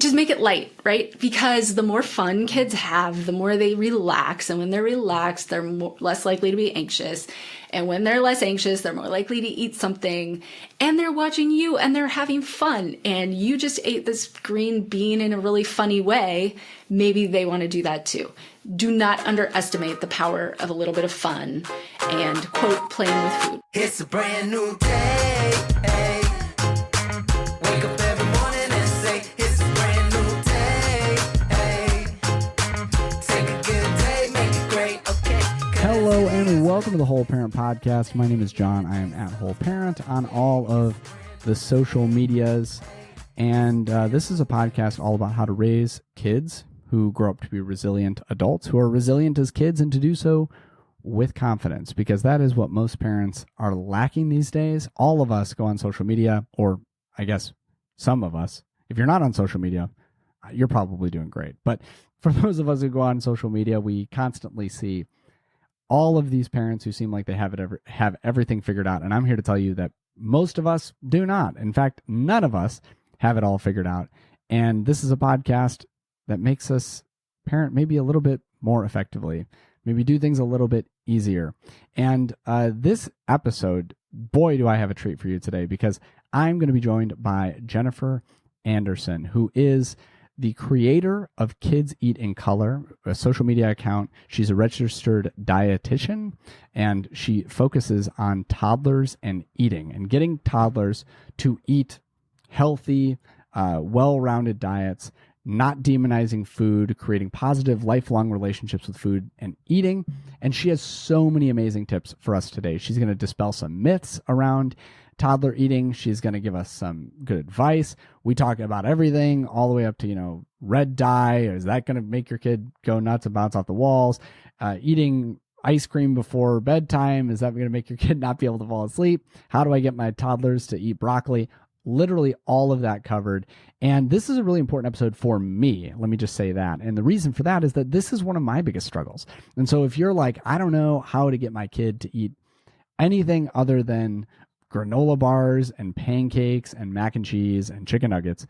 just make it light, right? Because the more fun kids have, the more they relax. And when they're relaxed, they're less likely to be anxious. And when they're less anxious, they're more likely to eat something. And they're watching you and they're having fun. And you just ate this green bean in a really funny way. Maybe they want to do that too. Do not underestimate the power of a little bit of fun and, quote, playing with food. It's a brand new day. Wake up every morning and say, it's a brand new day. Take a good day, make it great, okay? Hello and welcome to the Whole Parent Podcast. My name is John. I am at Whole Parent on all of the social medias. And this is a podcast all about how to raise kids who grow up to be resilient adults, who are resilient as kids, and to do so with confidence, because that is what most parents are lacking these days. All of us go on social media, or I guess some of us. If you're not on social media, you're probably doing great. But for those of us who go on social media, we constantly see all of these parents who seem like they have everything figured out. And I'm here to tell you that most of us do not. In fact, none of us have it all figured out. And this is a podcast that makes us parent maybe a little bit more effectively, maybe do things a little bit easier. And this episode, boy, do I have a treat for you today, because I'm going to be joined by Jennifer Anderson, who is the creator of Kids Eat in Color, a social media account. She's a registered dietitian, and she focuses on toddlers and eating and getting toddlers to eat healthy, well-rounded diets, not demonizing food, creating positive, lifelong relationships with food and eating. And she has so many amazing tips for us today. She's going to dispel some myths around toddler eating. She's going to give us some good advice. We talk about everything all the way up to, red dye. Is that going to make your kid go nuts and bounce off the walls? Eating ice cream before bedtime. Is that going to make your kid not be able to fall asleep? How do I get my toddlers to eat broccoli? Literally all of that covered. And this is a really important episode for me. Let me just say that. And the reason for that is that this is one of my biggest struggles. And so if you're like, I don't know how to get my kid to eat anything other than granola bars and pancakes and mac and cheese and chicken nuggets,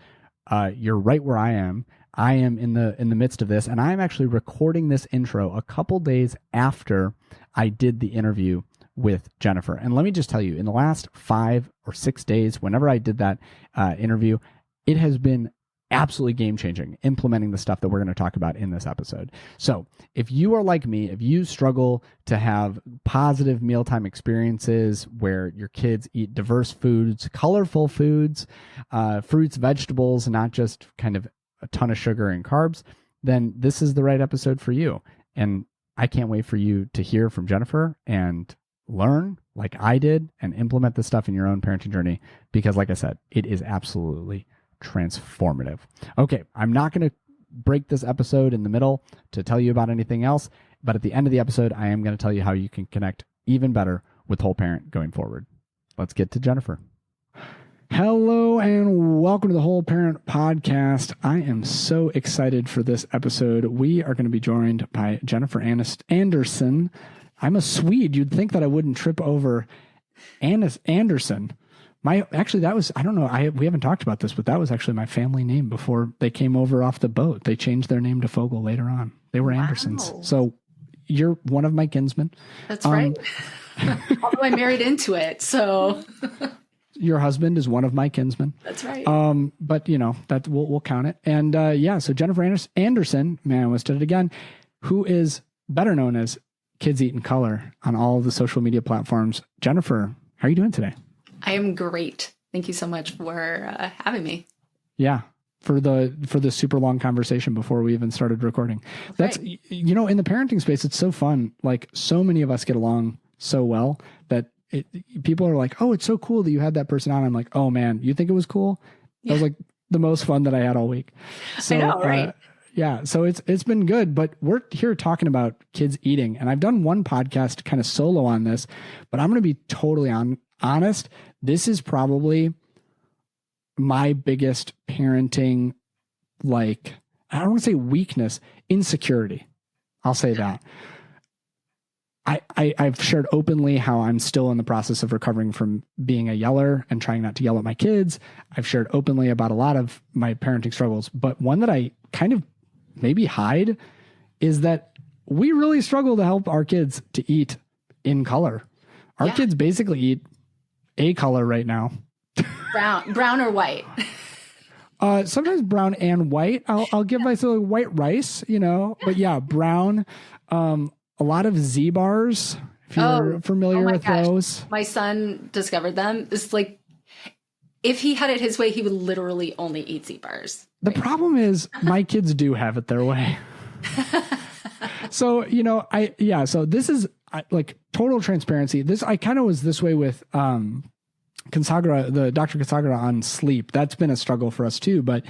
you're right where I am. I am in the midst of this, and I'm actually recording this intro a couple days after I did the interview with Jennifer. And let me just tell you, in the last 5 or 6 days, whenever I did that interview, it has been absolutely game-changing implementing the stuff that we're going to talk about in this episode. So if you are like me, if you struggle to have positive mealtime experiences where your kids eat diverse foods, colorful foods, fruits, vegetables, not just kind of a ton of sugar and carbs, then this is the right episode for you. And I can't wait for you to hear from Jennifer and learn like I did and implement this stuff in your own parenting journey, because like I said, it is absolutely transformative. Okay, I'm not going to break this episode in the middle to tell you about anything else, but at the end of the episode, I am going to tell you how you can connect even better with Whole Parent going forward. Let's get to Jennifer. Hello and welcome to the Whole Parent Podcast. I am so excited for this episode. We are going to be joined by Jennifer Anderson. I'm a Swede. You'd think that I wouldn't trip over Anderson. I don't know. We haven't talked about this, but that was actually my family name before they came over off the boat. They changed their name to Fogel later on. They were Andersons. So you're one of my kinsmen. That's right. Although I married into it, so. Your husband is one of my kinsmen. That's right. But that we'll count it. And so Jennifer Anderson, man, I almost did it again, who is better known as Kids Eat in Color on all of the social media platforms. Jennifer, how are you doing today? I am great. Thank you so much for having me. Yeah. For the super long conversation before we even started recording. That's right. In the parenting space, it's so fun. Like, so many of us get along so well that people are like, oh, it's so cool that you had that person on. I'm like, oh man, you think it was cool? That was like the most fun that I had all week. So, I know, right? Yeah. So it's been good, but we're here talking about kids eating, and I've done one podcast kind of solo on this, but I'm going to be totally honest. This is probably my biggest parenting, I don't want to say weakness, insecurity. I'll say that. I've shared openly how I'm still in the process of recovering from being a yeller and trying not to yell at my kids. I've shared openly about a lot of my parenting struggles, but one that I kind of maybe hide is that we really struggle to help our kids to eat in color. Our kids basically eat a color right now. Brown or white. Sometimes brown and white. I'll give myself white rice, but yeah, brown. A lot of Z bars, if you're familiar with those. My son discovered them. It's like, if he had it his way, he would literally only eat Z bars. The problem is my kids do have it their way. So, so this is like total transparency. I kind of was this way with, Consagra, the Dr. Consagra on sleep. That's been a struggle for us too, but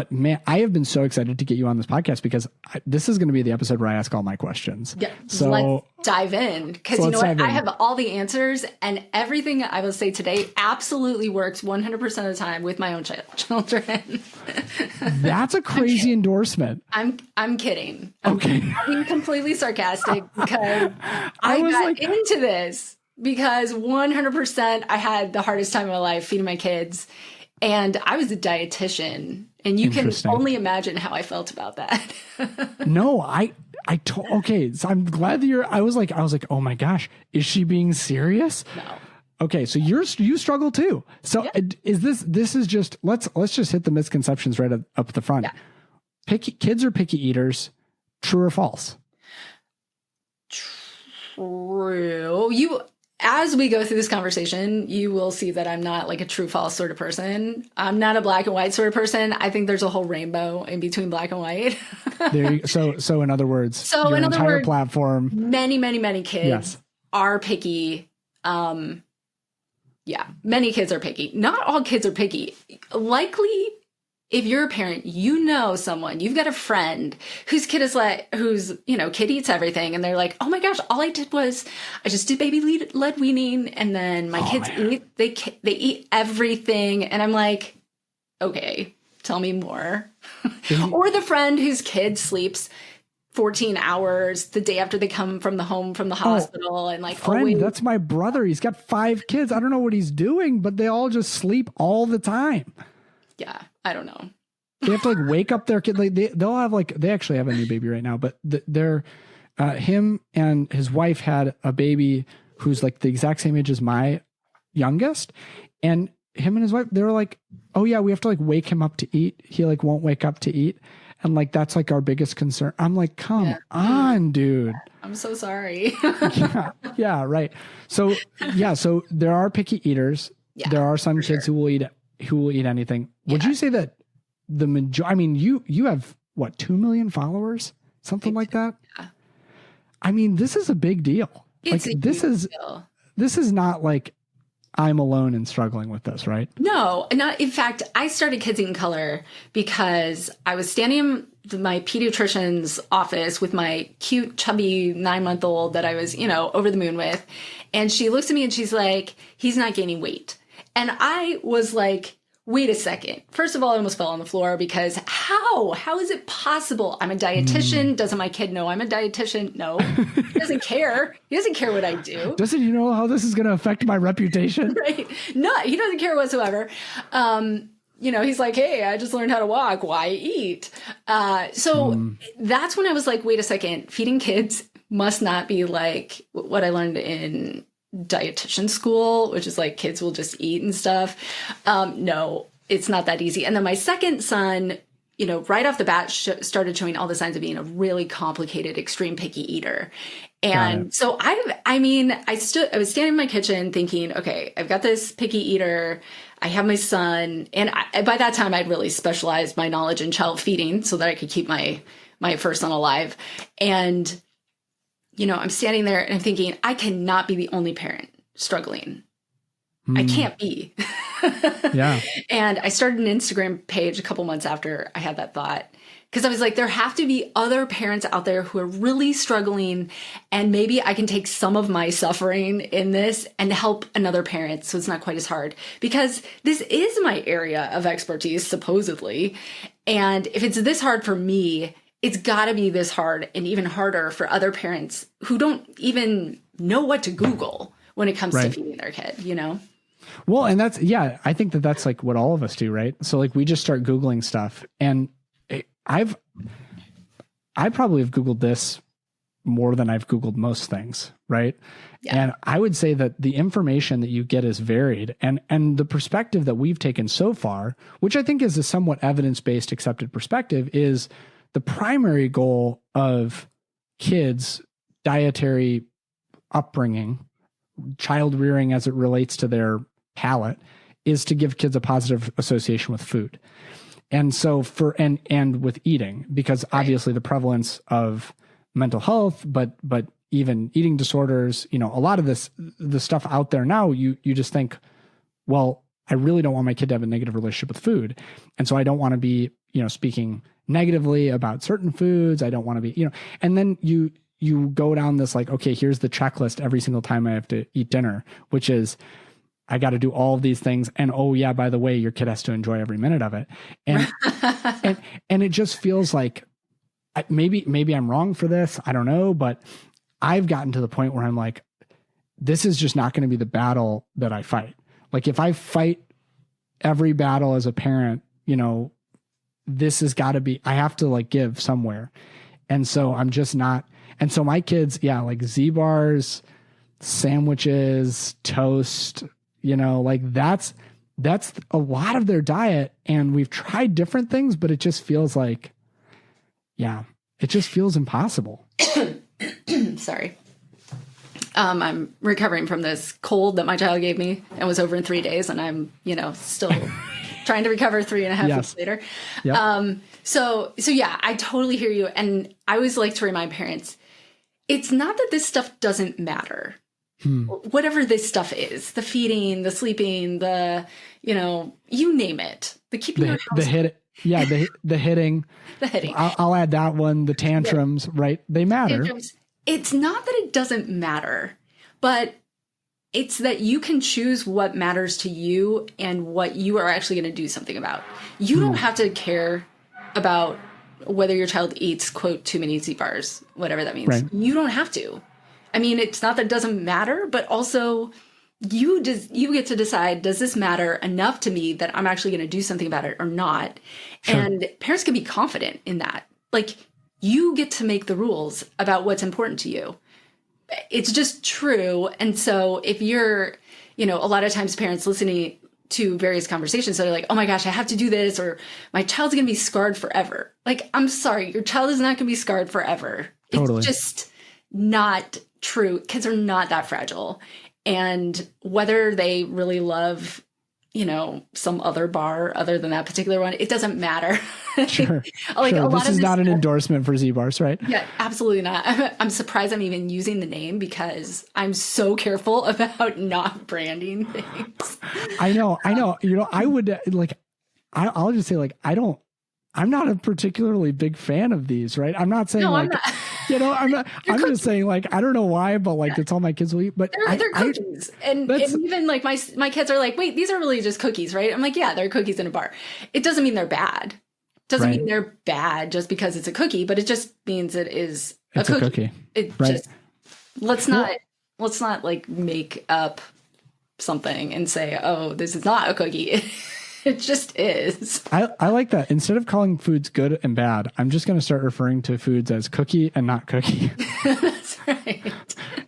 man, I have been so excited to get you on this podcast because this is going to be the episode where I ask all my questions. Yeah. So let's dive in because you know what? I have all the answers, and everything I will say today absolutely works 100% of the time with my own children. That's a crazy endorsement. I'm kidding. Okay. I'm being completely sarcastic because I got into this because 100% I had the hardest time of my life feeding my kids. And I was a dietitian, and you can only imagine how I felt about that. No, okay. So I'm glad that I was like, oh my gosh, is she being serious? No. Okay. So you struggle too. So this is just, let's just hit the misconceptions right up the front. Yeah. Kids are picky eaters. True or false? True. As we go through this conversation, you will see that I'm not like a true false sort of person. I'm not a black and white sort of person. I think there's a whole rainbow in between black and white. So in other words, your entire platform. Many kids are picky. Many kids are picky. Not all kids are picky. Likely, if you're a parent, someone, you've got a friend whose kid kid eats everything. And they're like, oh my gosh, all I did was I just did baby led weaning. And then my kids they eat everything. And I'm like, okay, tell me more. Or the friend whose kid sleeps 14 hours the day after they come from the hospital and like, that's my brother. He's got 5 kids. I don't know what he's doing, but they all just sleep all the time. Yeah. I don't know. They have to like wake up their kid. Like they'll have they actually have a new baby right now, but they're him and his wife had a baby who's like the exact same age as my youngest. And him and his wife, they were like, oh yeah, we have to like wake him up to eat. He like won't wake up to eat. And like, that's like our biggest concern. I'm like, come on, dude. I'm so sorry. yeah. Right. So there are picky eaters. Yeah, there are some kids who will eat anything. Would you say that the majority, I mean, you have what, 2 million followers, something like that? Yeah. I mean, this is a big deal. This is not like I'm alone and struggling with this, right? No, not. In fact, I started Kids Eat in Color because I was standing in my pediatrician's office with my cute, chubby 9-month-old that I was, over the moon with. And she looks at me and she's like, he's not gaining weight. And I was like, wait a second. First of all, I almost fell on the floor because how is it possible? I'm a dietitian. Doesn't my kid know I'm a dietitian? No, he doesn't care. He doesn't care what I do. Doesn't he know how this is going to affect my reputation? Right. No, he doesn't care whatsoever. He's like, hey, I just learned how to walk. Why eat? So that's when I was like, wait a second. Feeding kids must not be like what I learned in dietitian school, which is like kids will just eat and stuff. No, it's not that easy. And then my second son, right off the bat started showing all the signs of being a really complicated, extreme picky eater. And so I was standing in my kitchen thinking, okay, I've got this picky eater. I have my son. And by that time I'd really specialized my knowledge in child feeding so that I could keep my first son alive. And I'm standing there and I'm thinking, I cannot be the only parent struggling. I can't be. Yeah. And I started an Instagram page a couple months after I had that thought, because I was like, there have to be other parents out there who are really struggling, and maybe I can take some of my suffering in this and help another parent so it's not quite as hard, because this is my area of expertise, supposedly. And if it's this hard for me, it's got to be this hard and even harder for other parents who don't even know what to Google when it comes to feeding their kid, you know? Well, and that's, yeah, I think that that's like what all of us do, right? So like we just start Googling stuff, and I probably have Googled this more than I've Googled most things, right? Yeah. And I would say that the information that you get is varied, and the perspective that we've taken so far, which I think is a somewhat evidence-based accepted perspective, is the primary goal of kids' dietary upbringing, child rearing as it relates to their palate, is to give kids a positive association with food. And so and with eating, because obviously the prevalence of mental health, but even eating disorders, you know, a lot of the stuff out there now, you just think, well, I really don't want my kid to have a negative relationship with food. And so I don't want to be, you know, speaking negatively about certain foods. I don't want to be, you know, and then you go down this like, okay, here's the checklist every single time I have to eat dinner, which is I got to do all of these things. And oh yeah, by the way, your kid has to enjoy every minute of it. And, and it just feels like maybe I'm wrong for this. I don't know, but I've gotten to the point where I'm like, this is just not going to be the battle that I fight. Like if I fight every battle as a parent, you know, this has got to be, I have to like give somewhere. And so I'm just not. And so my kids, yeah, like Z-bars, sandwiches, toast, you know, like that's a lot of their diet. And we've tried different things, but it just feels like, yeah, it just feels impossible. Sorry. I'm recovering from this cold that my child gave me and was over in 3 days. And I'm, you know, still trying to recover 3.5 weeks later. Yep. So yeah, I totally hear you. And I always like to remind parents, it's not that this stuff doesn't matter. Whatever this stuff is, the feeding, the sleeping, the, you know, you name it, the keeping your house. The hitting. The hitting. I'll add that one. The tantrums, right? They matter. Tantrums. It's not that it doesn't matter, but it's that you can choose what matters to you and what you are actually going to do something about. You don't have to care about whether your child eats, quote, too many Z-bars, whatever that means. Right. You don't have to. I mean, it's not that it doesn't matter, but also you get to decide, does this matter enough to me that I'm actually going to do something about it or not? Sure. And parents can be confident in that. Like, you get to make the rules about what's important to you. It's just true. And so if you're, you know, a lot of times parents listening to various conversations, so they're like, oh my gosh, I have to do this, or my child's going to be scarred forever. Like, I'm sorry, your child is not going to be scarred forever. Totally. It's just not true. Kids are not that fragile. And whether they really love, you know, some other bar other than that particular one, it doesn't matter. Sure. Like sure. This is not an endorsement for Z-bars, right? Yeah, absolutely not. I'm surprised I'm even using the name because I'm so careful about not branding things. I know. You know, I would like, I'll just say like, I'm not a particularly big fan of these, right? I'm not saying like, you know, I'm just saying like, I don't know why, but like, it's all my kids will eat, but they're cookies. And even like my kids are like, wait, these are really just cookies, right? I'm like, yeah, they're cookies in a bar. It doesn't mean they're bad. Doesn't mean they're bad just because it's a cookie, but it just means it is a cookie. It just, let's not like make up something and say, oh, this is not a cookie. It just is. I like that. Instead of calling foods good and bad, I'm just going to start referring to foods as cookie and not cookie. That's right.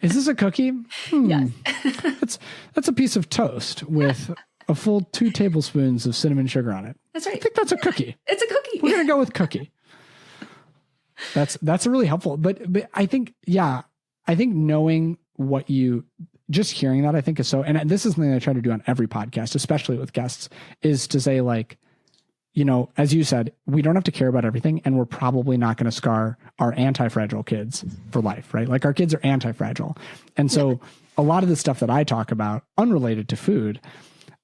Is this a cookie? Yes. That's a piece of toast with a full 2 tablespoons of cinnamon sugar on it. That's right. I think that's a cookie. It's a cookie. We're going to go with cookie. That's a really helpful. But I think, yeah, I think knowing what just hearing that I think is so, and this is something I try to do on every podcast, especially with guests, is to say like, you know, as you said, we don't have to care about everything, and we're probably not going to scar our anti-fragile kids for life, right? Like our kids are anti-fragile. And so a lot of the stuff that I talk about unrelated to food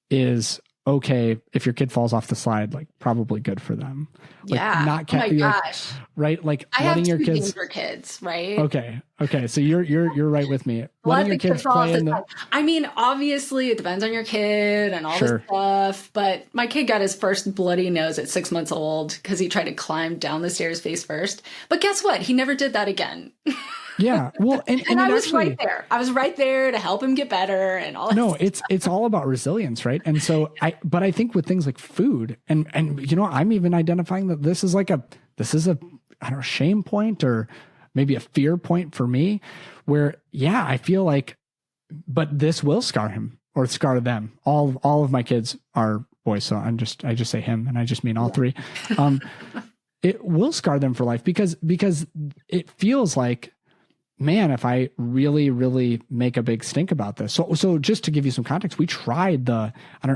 is okay, if your kid falls off the slide, like probably good for them. Like, Yeah. not Oh my like, gosh. right? Like I have letting your two kids. danger kids, right? Okay. So you're right with me. Let Letting your the kid kids fall off play the in the. side. I mean, obviously, it depends on your kid and all this Sure. stuff. But my kid got his first bloody nose at 6 months old because he tried to climb down the stairs face first. But guess what? He never did that again. Yeah. Well, and And I it was actually, right there. I was right there to help him get better and all that. no, it's all about resilience, right? And so but I think with things like food and I'm even identifying that this is a I don't know, shame point or maybe a fear point for me where, yeah, I feel like, but this will scar him or scar them. All of my kids are boys. So I just say him and I just mean all three. It will scar them for life because it feels like, man, if I really, really make a big stink about this. So just to give you some context, we tried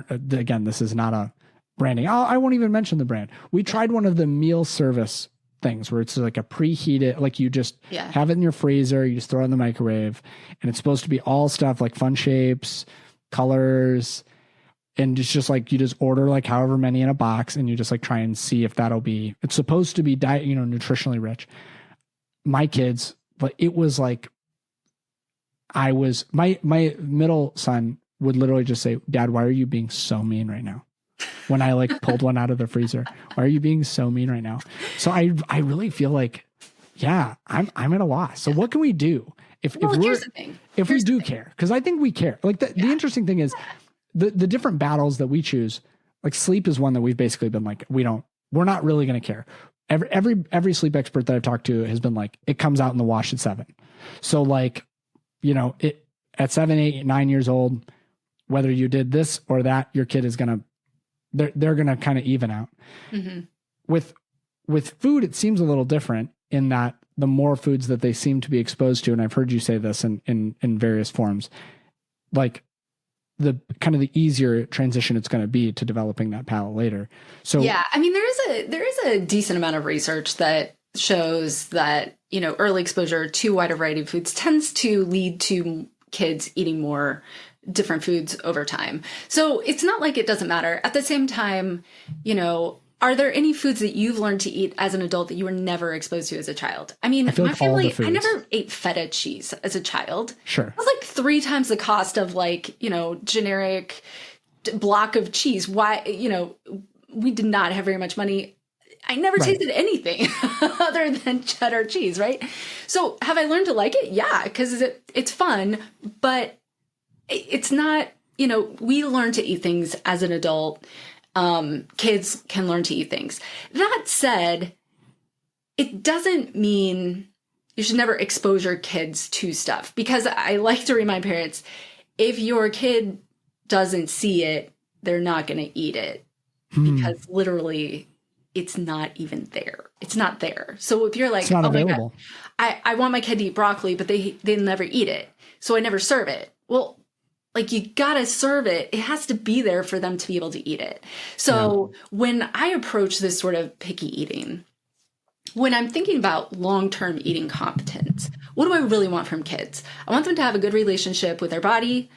again, this is not a branding. I won't even mention the brand. We tried one of the meal service things where it's like a preheated, like you just have it in your freezer, you just throw it in the microwave, and it's supposed to be all stuff like fun shapes, colors, and it's just like you just order like however many in a box, and you just like try and see if it's supposed to be nutritionally rich. My kids, but it was like my middle son would literally just say, "Dad, why are you being so mean right now?" When I like pulled one out of the freezer, "Why are you being so mean right now?" So I really feel like, yeah, I'm at a loss. So what can we do if we do care? Because I think we care. Like the interesting thing is the different battles that we choose. Like sleep is one that we've basically been like, we're not really going to care. Every sleep expert that I've talked to has been like, it comes out in the wash at 7. So like, it at 7, 8, 9 years old, whether you did this or that, your kid is they're going to kind of even out. Mm-hmm. With food, it seems a little different in that the more foods that they seem to be exposed to, and I've heard you say this in various forms, like the kind of the easier transition it's going to be to developing that palate later. So yeah, I mean, there is a decent amount of research that shows that, early exposure to a wider variety of foods tends to lead to kids eating more different foods over time. So it's not like it doesn't matter. At the same time, are there any foods that you've learned to eat as an adult that you were never exposed to as a child? I mean, my family, I never ate feta cheese as a child. Sure. It was like 3 times the cost of like, generic block of cheese. Why, we did not have very much money. I never tasted anything other than cheddar cheese, right? So have I learned to like it? Yeah, because it's fun, but it's not, we learn to eat things as an adult. Kids can learn to eat things. That said, it doesn't mean you should never expose your kids to stuff, because I like to remind parents, if your kid doesn't see it, they're not going to eat it because literally it's not even there. It's not there. So if you're like, it's not available. I want my kid to eat broccoli, but they never eat it, so I never serve it. Well, like, you gotta serve it. It has to be there for them to be able to eat it. So when I approach this sort of picky eating, when I'm thinking about long-term eating competence, what do I really want from kids? I want them to have a good relationship with their body.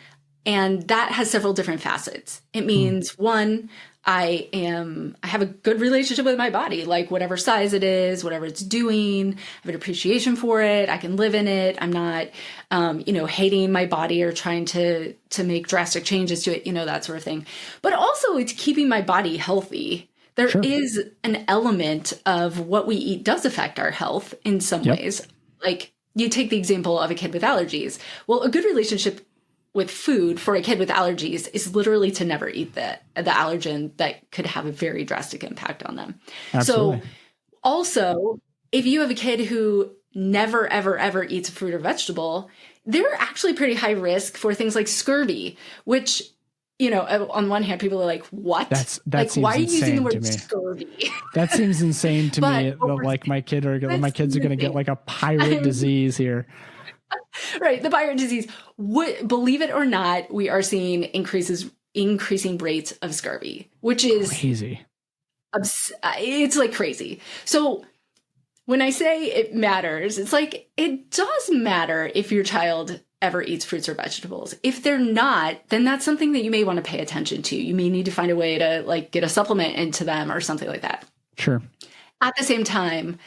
And that has several different facets. It means, one, I have a good relationship with my body, like whatever size it is, whatever it's doing, I have an appreciation for it. I can live in it. I'm not, hating my body or trying to make drastic changes to it, that sort of thing. But also it's keeping my body healthy. There is an element of what we eat does affect our health in some ways. Like, you take the example of a kid with allergies. Well, a good relationship with food for a kid with allergies is literally to never eat the allergen that could have a very drastic impact on them. Absolutely. So also, if you have a kid who never, ever, ever eats a fruit or vegetable, they're actually pretty high risk for things like scurvy, which, on one hand, people are like, what? That like, seems why are you using the word to me. scurvy? That seems insane to me. Like my kids are going to get like a pirate disease here. Right. The pirate disease. Believe it or not, we are seeing increasing rates of scurvy, which is crazy. It's like crazy. So when I say it matters, it's like, it does matter if your child ever eats fruits or vegetables. If they're not, then that's something that you may want to pay attention to. You may need to find a way to like get a supplement into them or something like that. Sure. At the same time,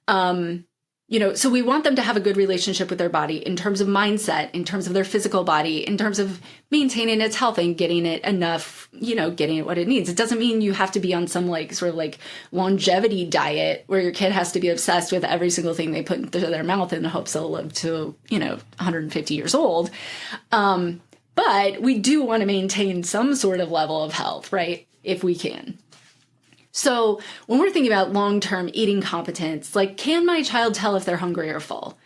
so we want them to have a good relationship with their body in terms of mindset, in terms of their physical body, in terms of maintaining its health and getting it enough, getting it what it needs. It doesn't mean you have to be on some like sort of like longevity diet where your kid has to be obsessed with every single thing they put into their mouth in the hopes they'll live to, 150 years old. But we do want to maintain some sort of level of health, right? If we can. So when we're thinking about long-term eating competence, like, can my child tell if they're hungry or full?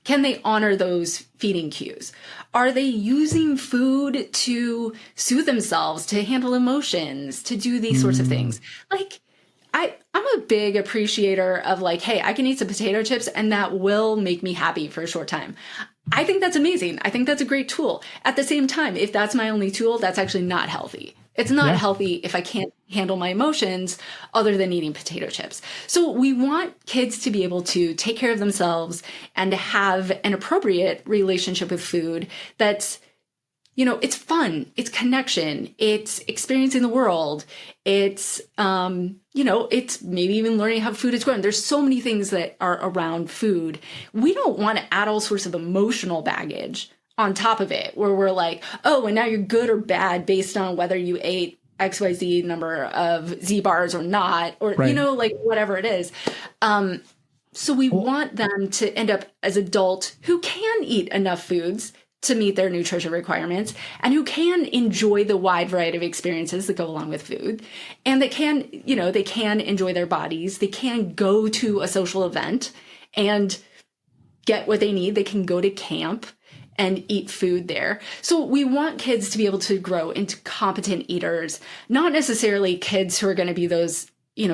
Can they honor those feeding cues? Are they using food to soothe themselves, to handle emotions, to do these sorts of things? Like, I'm a big appreciator of like, hey, I can eat some potato chips and that will make me happy for a short time. I think that's amazing. I think that's a great tool. At the same time, if that's my only tool, that's actually not healthy. It's not healthy if I can't handle my emotions other than eating potato chips. So we want kids to be able to take care of themselves and to have an appropriate relationship with food that's, it's fun, it's connection, it's experiencing the world, it's, it's maybe even learning how food is grown. There's so many things that are around food. We don't want to add all sorts of emotional baggage on top of it, where we're like, oh, and now you're good or bad based on whether you ate XYZ number of Z bars or not, or, like whatever it is. So we want them to end up as adults who can eat enough foods to meet their nutrition requirements and who can enjoy the wide variety of experiences that go along with food. And they can, they can enjoy their bodies. They can go to a social event and get what they need. They can go to camp and eat food there. So we want kids to be able to grow into competent eaters, not necessarily kids who are going to be those,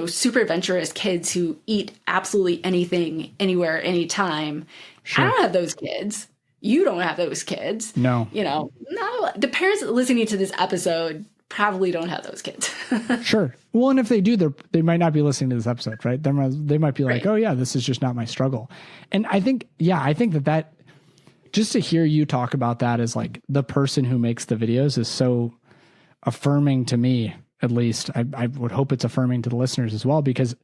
super adventurous kids who eat absolutely anything, anywhere, anytime. Sure. I don't have those kids. You don't have those kids. No. No, the parents listening to this episode probably don't have those kids. Sure. Well, and if they do, they might not be listening to this episode, right? They might be like, oh yeah, this is just not my struggle. And I think that just to hear you talk about that as like the person who makes the videos is so affirming to me, at least. I would hope it's affirming to the listeners as well, because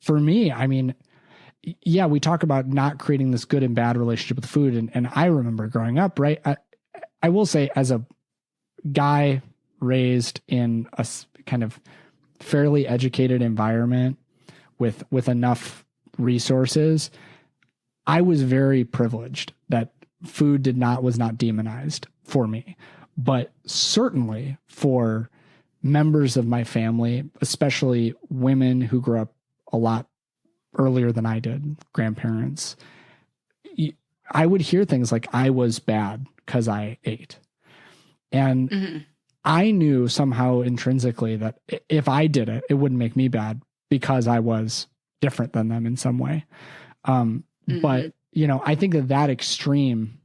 for me, I mean, yeah, we talk about not creating this good and bad relationship with food. And I remember growing up, right? I will say, as a guy raised in a kind of fairly educated environment with enough resources, I was very privileged that food was not demonized for me. But certainly for members of my family, especially women who grew up a lot earlier than I did, grandparents, I would hear things like I was bad because I ate. And I knew somehow intrinsically that if I did it, it wouldn't make me bad because I was different than them in some way. But, I think that extreme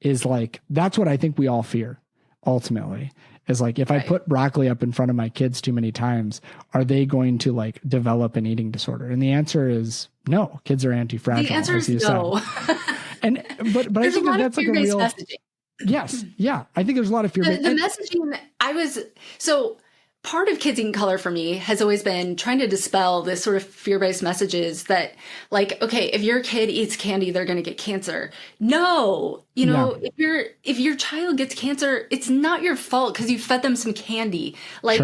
is like, that's what I think we all fear ultimately, is like, if I put broccoli up in front of my kids too many times, are they going to like develop an eating disorder? And the answer is no. Kids are anti-fragile. The answer is no. But I think that's like a real messaging. Yes. Yeah. I think there's a lot of fear. The messaging so part of Kids Eat Color for me has always been trying to dispel this sort of fear-based messages that like, okay, if your kid eats candy, they're going to get cancer. No, if your child gets cancer, it's not your fault because you fed them some candy. Like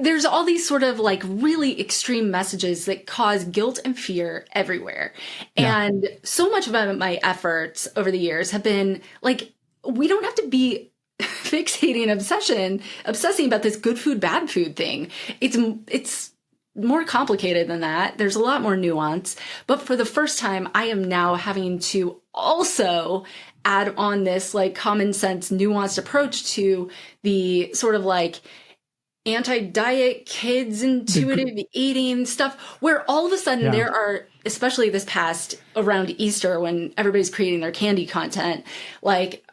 there's all these sort of like really extreme messages that cause guilt and fear everywhere. And so much of my efforts over the years have been like, we don't have to be fixating obsessing about this good food, bad food thing. It's more complicated than that. There's a lot more nuance. But for the first time, I am now having to also add on this like common sense, nuanced approach to the sort of like anti-diet, kids intuitive eating stuff, where all of a sudden there are, especially this past around Easter when everybody's creating their candy content, like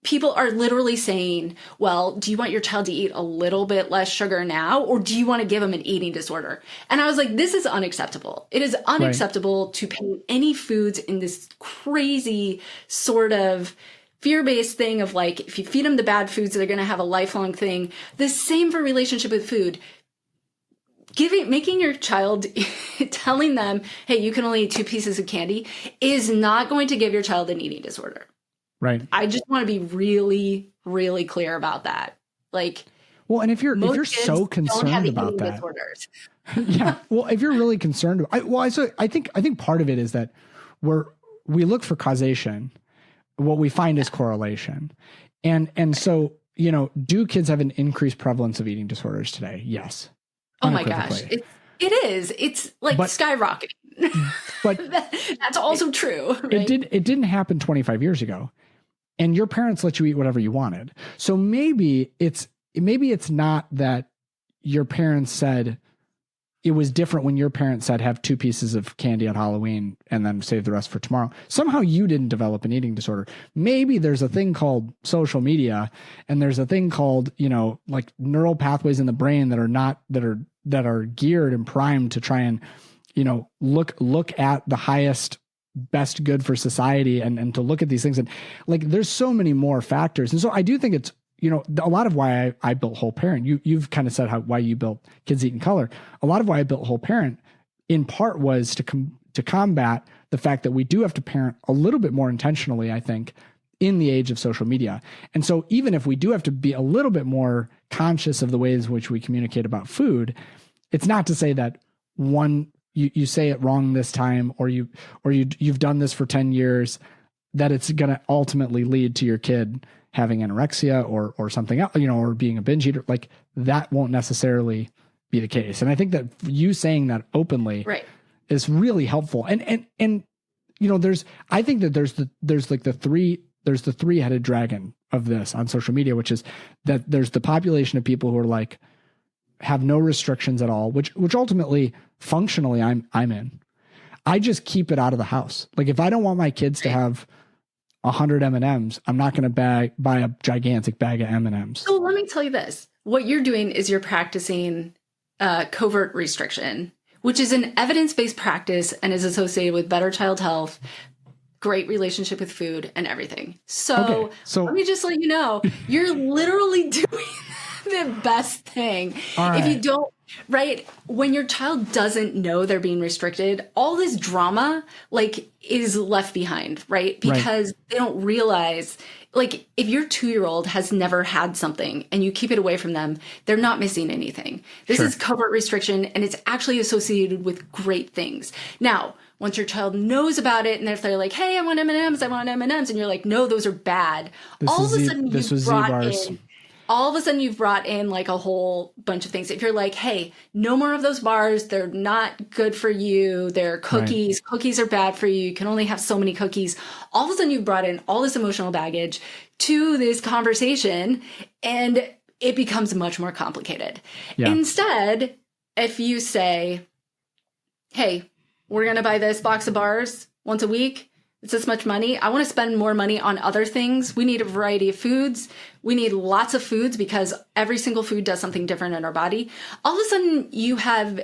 people are literally saying, well, do you want your child to eat a little bit less sugar now, or do you want to give them an eating disorder? And I was like, this is unacceptable. It is unacceptable to paint any foods in this crazy sort of fear-based thing of like, if you feed them the bad foods, they're going to have a lifelong thing. The same for relationship with food. Making your child, telling them, hey, you can only eat 2 pieces of candy is not going to give your child an eating disorder. Right. I just want to be really, really clear about that. Like, well, and if you're so concerned about that, disorders. yeah. Well, if you're really concerned, I think part of it is that we look for causation. What we find is correlation, and so do kids have an increased prevalence of eating disorders today? Yes. Oh my gosh, it is. It's like skyrocketing. But that's also true. Right? It didn't happen 25 years ago, and your parents let you eat whatever you wanted. So maybe it's not that your parents said it was different when your parents said have 2 pieces of candy at Halloween and then save the rest for tomorrow. Somehow you didn't develop an eating disorder. Maybe there's a thing called social media, and there's a thing called, like neural pathways in the brain that are geared and primed to try and, look at the highest, best good for society and to look at these things. And like, there's so many more factors. And so I do think it's, a lot of why I built Whole Parent. You've kind of said why you built Kids Eat in Color. A lot of why I built Whole Parent in part was to combat the fact that we do have to parent a little bit more intentionally, I think, in the age of social media. And so even if we do have to be a little bit more conscious of the ways in which we communicate about food, it's not to say that you say it wrong this time, or you've done this for 10 years, that it's going to ultimately lead to your kid having anorexia or something else, or being a binge eater. Like, that won't necessarily be the case. And I think that you saying that openly is really helpful. And I think that there's the three-headed dragon of this on social media, which is that there's the population of people who are like, have no restrictions at all, which ultimately functionally I'm in. I just keep it out of the house. Like, if I don't want my kids to have 100 M&Ms, I'm not going to buy a gigantic bag of M&Ms. So let me tell you this. What you're doing is you're practicing covert restriction, which is an evidence-based practice and is associated with better child health, great relationship with food, and everything. So let me just let you know, you're literally doing the best thing. If you don't, when your child doesn't know they're being restricted, all this drama is left behind, right? Because they don't realize, if your 2-year-old has never had something and you keep it away from them, they're not missing anything. This is covert restriction, and it's actually associated with great things. Now, once your child knows about it, and if they're like, hey, I want M&Ms, and you're like, no, those are bad. All of a sudden you've brought in a whole bunch of things. If you're like, hey, no more of those bars, they're not good for you, they're cookies, cookies are bad for you, you can only have so many cookies. All of a sudden you've brought in all this emotional baggage to this conversation, and it becomes much more complicated. Instead, if you say, hey, we're going to buy this box of bars once a week, it's this much money. I want to spend more money on other things. We need a variety of foods. We need lots of foods because every single food does something different in our body. All of a sudden, you have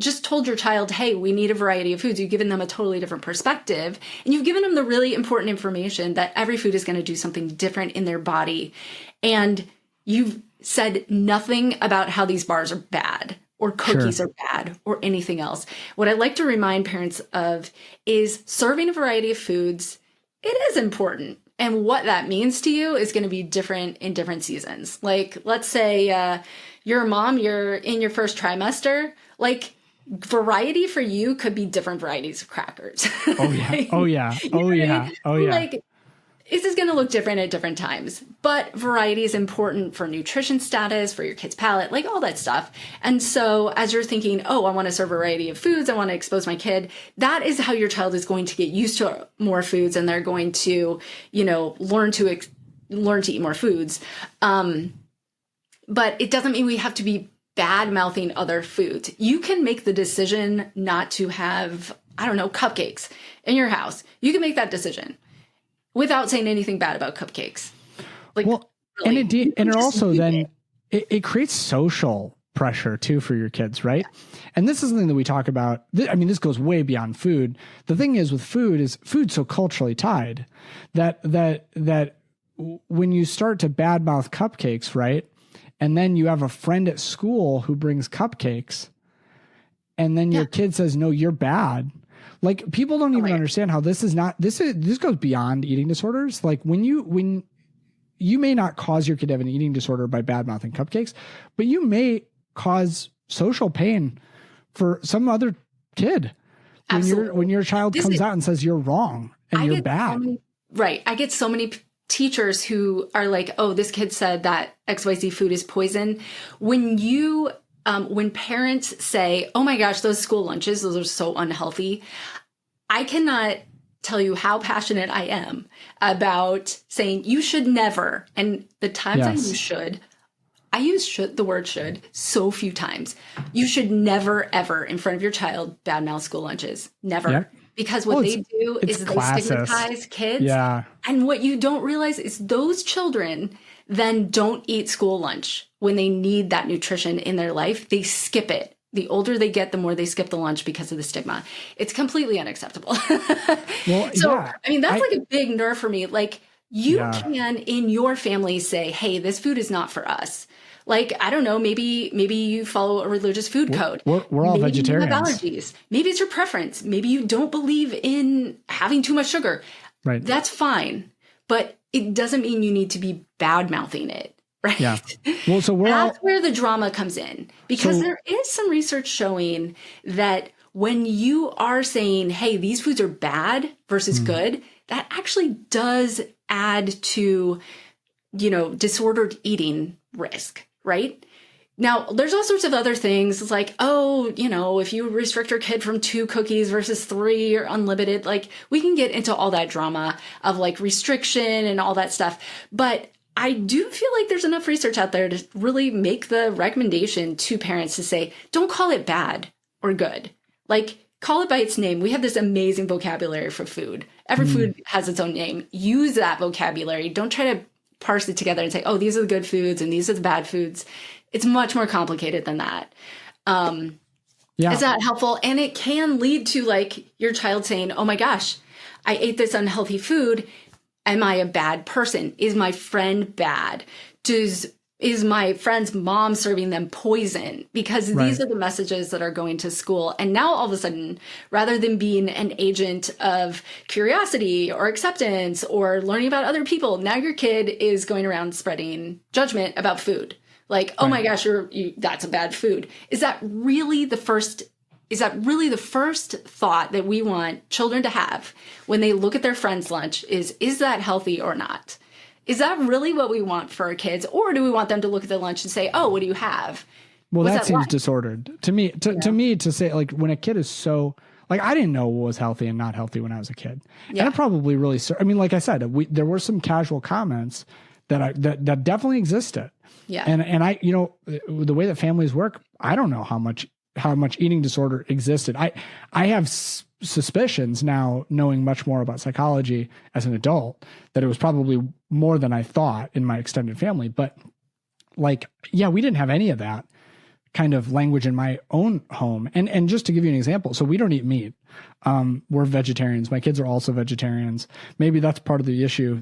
just told your child, hey, we need a variety of foods. You've given them a totally different perspective. And you've given them the really important information that every food is going to do something different in their body. And you've said nothing about how these bars are bad, or cookies are bad, or anything else. What I like to remind parents of is serving a variety of foods. It is important. And what that means to you is going to be different in different seasons. Let's say you're a mom, you're in your first trimester. Variety for you could be different varieties of crackers. Oh, yeah. Oh, yeah. Oh, yeah. Oh, yeah. This is going to look different at different times, but variety is important for nutrition status, for your kid's palate, all that stuff. And so as you're thinking, oh, I want to serve a variety of foods, I want to expose my kid, that is how your child is going to get used to more foods, and they're going to, learn to eat more foods. But it doesn't mean we have to be bad-mouthing other foods. You can make the decision not to have, cupcakes in your house. You can make that decision without saying anything bad about cupcakes. Really, and it also then it creates social pressure too for your kids, right? And this is something that we talk about. I mean, this goes way beyond food. The thing is with food is food's so culturally tied that when you start to badmouth cupcakes, right? And then you have a friend at school who brings cupcakes, and then your kid says, no, you're bad. Like, people don't even understand how this goes beyond eating disorders. Like, when you may not cause your kid to have an eating disorder by bad-mouthing cupcakes, but you may cause social pain for some other kid. When your child comes out and says you're wrong and you're bad. I get so many teachers who are like, oh, this kid said that XYZ food is poison. When parents say, oh my gosh, those school lunches, those are so unhealthy. I cannot tell you how passionate I am about saying you should never. And the times I use the word should so few times. You should never, ever in front of your child badmouth school lunches. Never. Yep. Because what they do is they stigmatize kids. Yeah. And what you don't realize is those children then don't eat school lunch when they need that nutrition in their life. They skip it. The older they get, the more they skip the lunch because of the stigma. It's completely unacceptable. Well, I mean, that's like a big nerve for me. Like, you can in your family say, hey, this food is not for us. Like, I don't know, maybe you follow a religious food code. We're all vegetarians. You have allergies. Maybe it's your preference. Maybe you don't believe in having too much sugar. Right. That's fine. But it doesn't mean you need to be bad-mouthing it. Right. Yeah. Well, so that's where the drama comes in, because there is some research showing that when you are saying, hey, these foods are bad versus good, that actually does add to, disordered eating risk. Right. Now, there's all sorts of other things. It's like, oh, if you restrict your kid from 2 cookies versus 3 or unlimited, like, we can get into all that drama of like restriction and all that stuff. But I do feel like there's enough research out there to really make the recommendation to parents to say, don't call it bad or good. Like, call it by its name. We have this amazing vocabulary for food. Every food has its own name. Use that vocabulary. Don't try to parse it together and say, oh, these are the good foods and these are the bad foods. It's much more complicated than that. Is that helpful? And it can lead to like your child saying, oh my gosh, I ate this unhealthy food. Am I a bad person? Is my friend bad? Is my friend's mom serving them poison? Because these are the messages that are going to school. And now all of a sudden, rather than being an agent of curiosity or acceptance or learning about other people, now your kid is going around spreading judgment about food. Like, oh my gosh, that's a bad food. Is that really the first thought that we want children to have when they look at their friend's lunch is that healthy or not? Is that really what we want for our kids? Or do we want them to look at the lunch and say, oh, what do you have? Well, that seems disordered to me. To me, to say, like, when a kid is so, like, I didn't know what was healthy and not healthy when I was a kid. Yeah. And it probably really, I mean, like I said, there were some casual comments that definitely existed. Yeah. And I, the way that families work, I don't know how much eating disorder existed. I have suspicions now, knowing much more about psychology as an adult, that it was probably more than I thought in my extended family. But like, yeah, we didn't have any of that kind of language in my own home. And just to give you an example, so we don't eat meat. We're vegetarians. My kids are also vegetarians. Maybe that's part of the issue.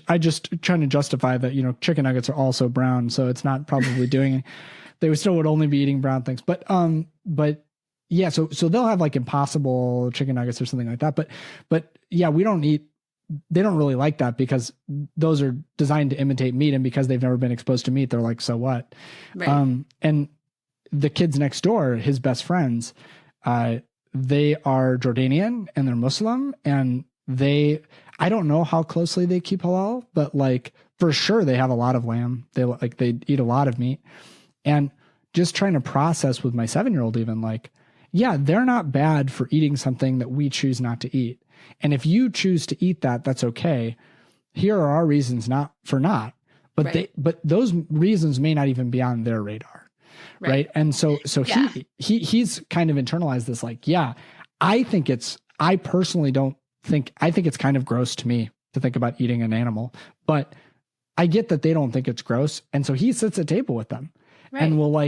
I just trying to justify that, chicken nuggets are also brown, so it's not probably doing they still would only be eating brown things. But yeah, so they'll have like Impossible chicken nuggets or something like that. But yeah, they don't really like that because those are designed to imitate meat. And because they've never been exposed to meat, they're like, so what? Right. And the kids next door, his best friends, they are Jordanian and they're Muslim, and I don't know how closely they keep halal, but like for sure they have a lot of lamb. They eat a lot of meat. And just trying to process with my 7-year-old, even like, yeah, they're not bad for eating something that we choose not to eat. And if you choose to eat that, that's okay. Here are our reasons not. But but those reasons may not even be on their radar. Right. And so he's kind of internalized this, like, yeah, I think it's kind of gross to me to think about eating an animal, but I get that they don't think it's gross. And so he sits at table with them. and will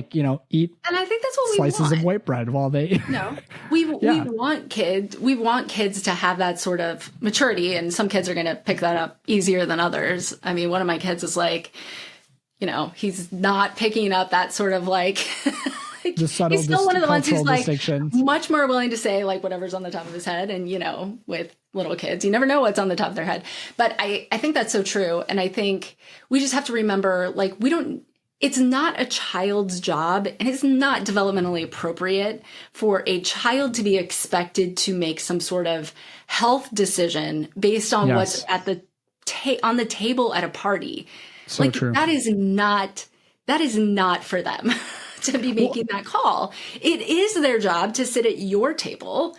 eat And I think that's what we slices want. of white bread while they. No, we want kids to have that sort of maturity, and some kids are going to pick that up easier than others. I mean, one of my kids is like, he's not picking up that sort of like. The subtle he's still one of the ones who's like much more willing to say like whatever's on the top of his head, and with little kids, you never know what's on the top of their head. But I think that's so true, and I think we just have to remember like it's not a child's job, and it's not developmentally appropriate for a child to be expected to make some sort of health decision based on what's at the on the table at a party. So like true. That is not for them to be making that call. It is their job to sit at your table,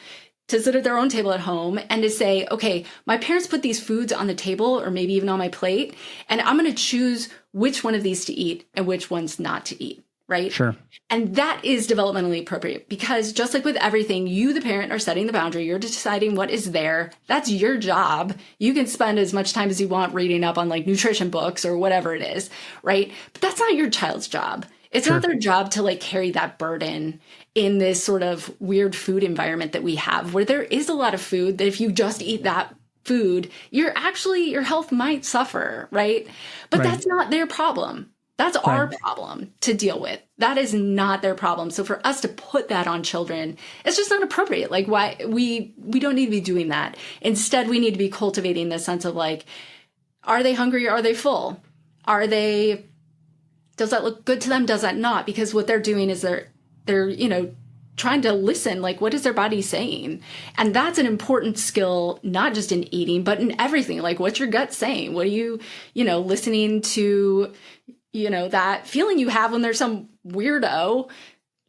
to sit at their own table at home, and to say, okay, my parents put these foods on the table or maybe even on my plate, and I'm going to choose which one of these to eat and which ones not to eat, right? Sure. And that is developmentally appropriate, because just like with everything, you, the parent, are setting the boundary. You're deciding what is there. That's your job. You can spend as much time as you want reading up on like nutrition books or whatever it is, right? But that's not your child's job. It's not their job to like carry that burden in this sort of weird food environment that we have, where there is a lot of food that if you just eat that food, your health might suffer, right? But that's not their problem. That's our problem to deal with. That is not their problem. So for us to put that on children, it's just not appropriate. Like why we don't need to be doing that. Instead, we need to be cultivating this sense of like, are they hungry? Are they full? Does that look good to them? Does that not? Because what they're doing is they're trying to listen, like what is their body saying? And that's an important skill, not just in eating, but in everything. Like what's your gut saying? What are you, listening to, that feeling you have when there's some weirdo,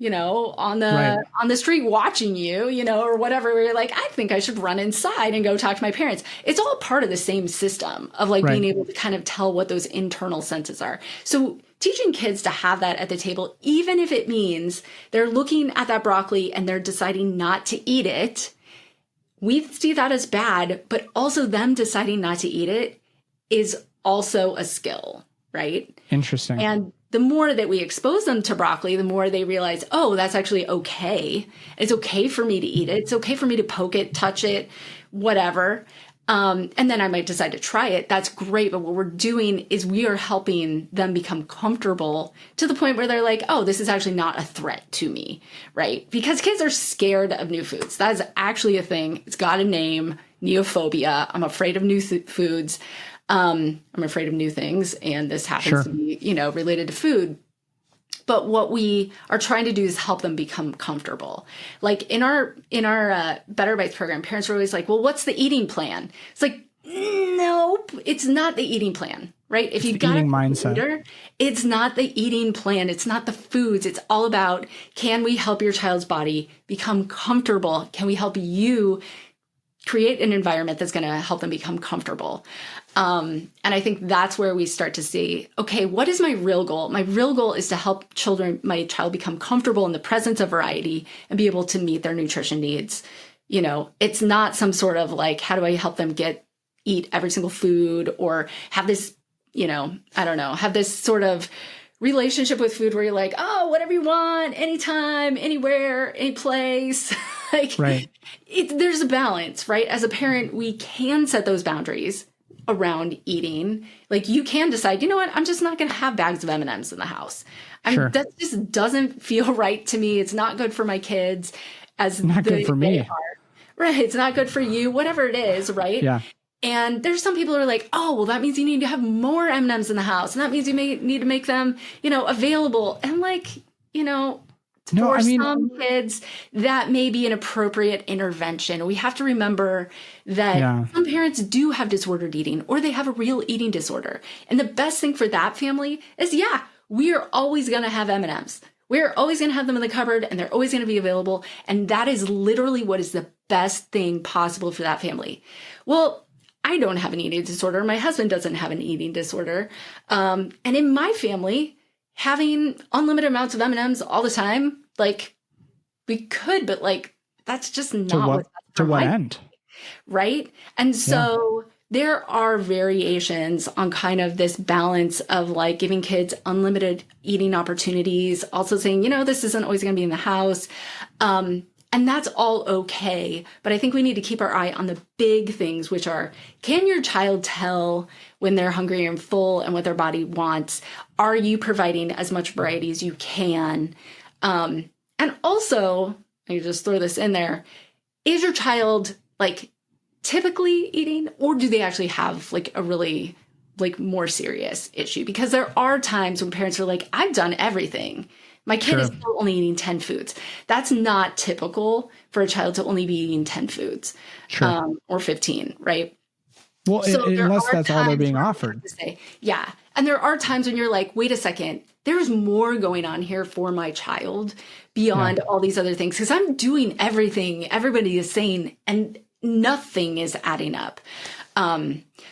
on the street watching you, or whatever, where you're like, I think I should run inside and go talk to my parents. It's all part of the same system of like being able to kind of tell what those internal senses are. So teaching kids to have that at the table, even if it means they're looking at that broccoli and they're deciding not to eat it, we see that as bad, but also them deciding not to eat it is also a skill, right? Interesting. And the more that we expose them to broccoli, the more they realize, oh, that's actually okay. It's okay for me to eat it. It's okay for me to poke it, touch it, whatever. And then I might decide to try it. That's great. But what we're doing is we are helping them become comfortable to the point where they're like, oh, this is actually not a threat to me, right? Because kids are scared of new foods. That is actually a thing. It's got a name, neophobia. I'm afraid of new foods. I'm afraid of new things. And this happens to be, related to food. But what we are trying to do is help them become comfortable. Like in our Better Bites program, parents are always like, well, what's the eating plan? It's like, nope, it's not the eating plan, right? If you've got a mindset, it's not the eating plan. It's not the foods. It's all about, can we help your child's body become comfortable? Can we help you create an environment that's going to help them become comfortable? And I think that's where we start to see, okay, what is my real goal? My real goal is to help my child become comfortable in the presence of variety and be able to meet their nutrition needs. It's not some sort of like, how do I help them eat every single food or have this, have this sort of relationship with food where you're like, oh, whatever you want, anytime, anywhere, any place. There's a balance, right? As a parent, we can set those boundaries around eating. Like you can decide, you know what, I'm just not going to have bags of M&Ms in the house. That just doesn't feel right to me. It's not good for my kids. Not good for me. Right. It's not good for you, whatever it is. Right. Yeah. And there's some people who are like, oh, well, that means you need to have more M&Ms in the house. And that means you need to make them, available. And some kids, that may be an appropriate intervention. We have to remember that some parents do have disordered eating, or they have a real eating disorder. And the best thing for that family is, we are always going to have M&Ms. We're always going to have them in the cupboard, and they're always going to be available. And that is literally what is the best thing possible for that family. Well, I don't have an eating disorder. My husband doesn't have an eating disorder. And in my family, having unlimited amounts of M&Ms all the time, like we could, but like that's just not to what end, right? And so there are variations on kind of this balance of like giving kids unlimited eating opportunities, also saying, this isn't always going to be in the house. And that's all okay. But I think we need to keep our eye on the big things, which are, can your child tell when they're hungry and full and what their body wants? Are you providing as much variety as you can? And also, I just throw this in there, is your child like typically eating, or do they actually have like a really like more serious issue? Because there are times when parents are like, I've done everything. My kid is still only eating 10 foods. That's not typical for a child to only be eating 10 foods or 15, right? Well, so unless that's all they're being offered. Yeah. And there are times when you're like, wait a second, there's more going on here for my child beyond all these other things. Because I'm doing everything everybody is saying and nothing is adding up.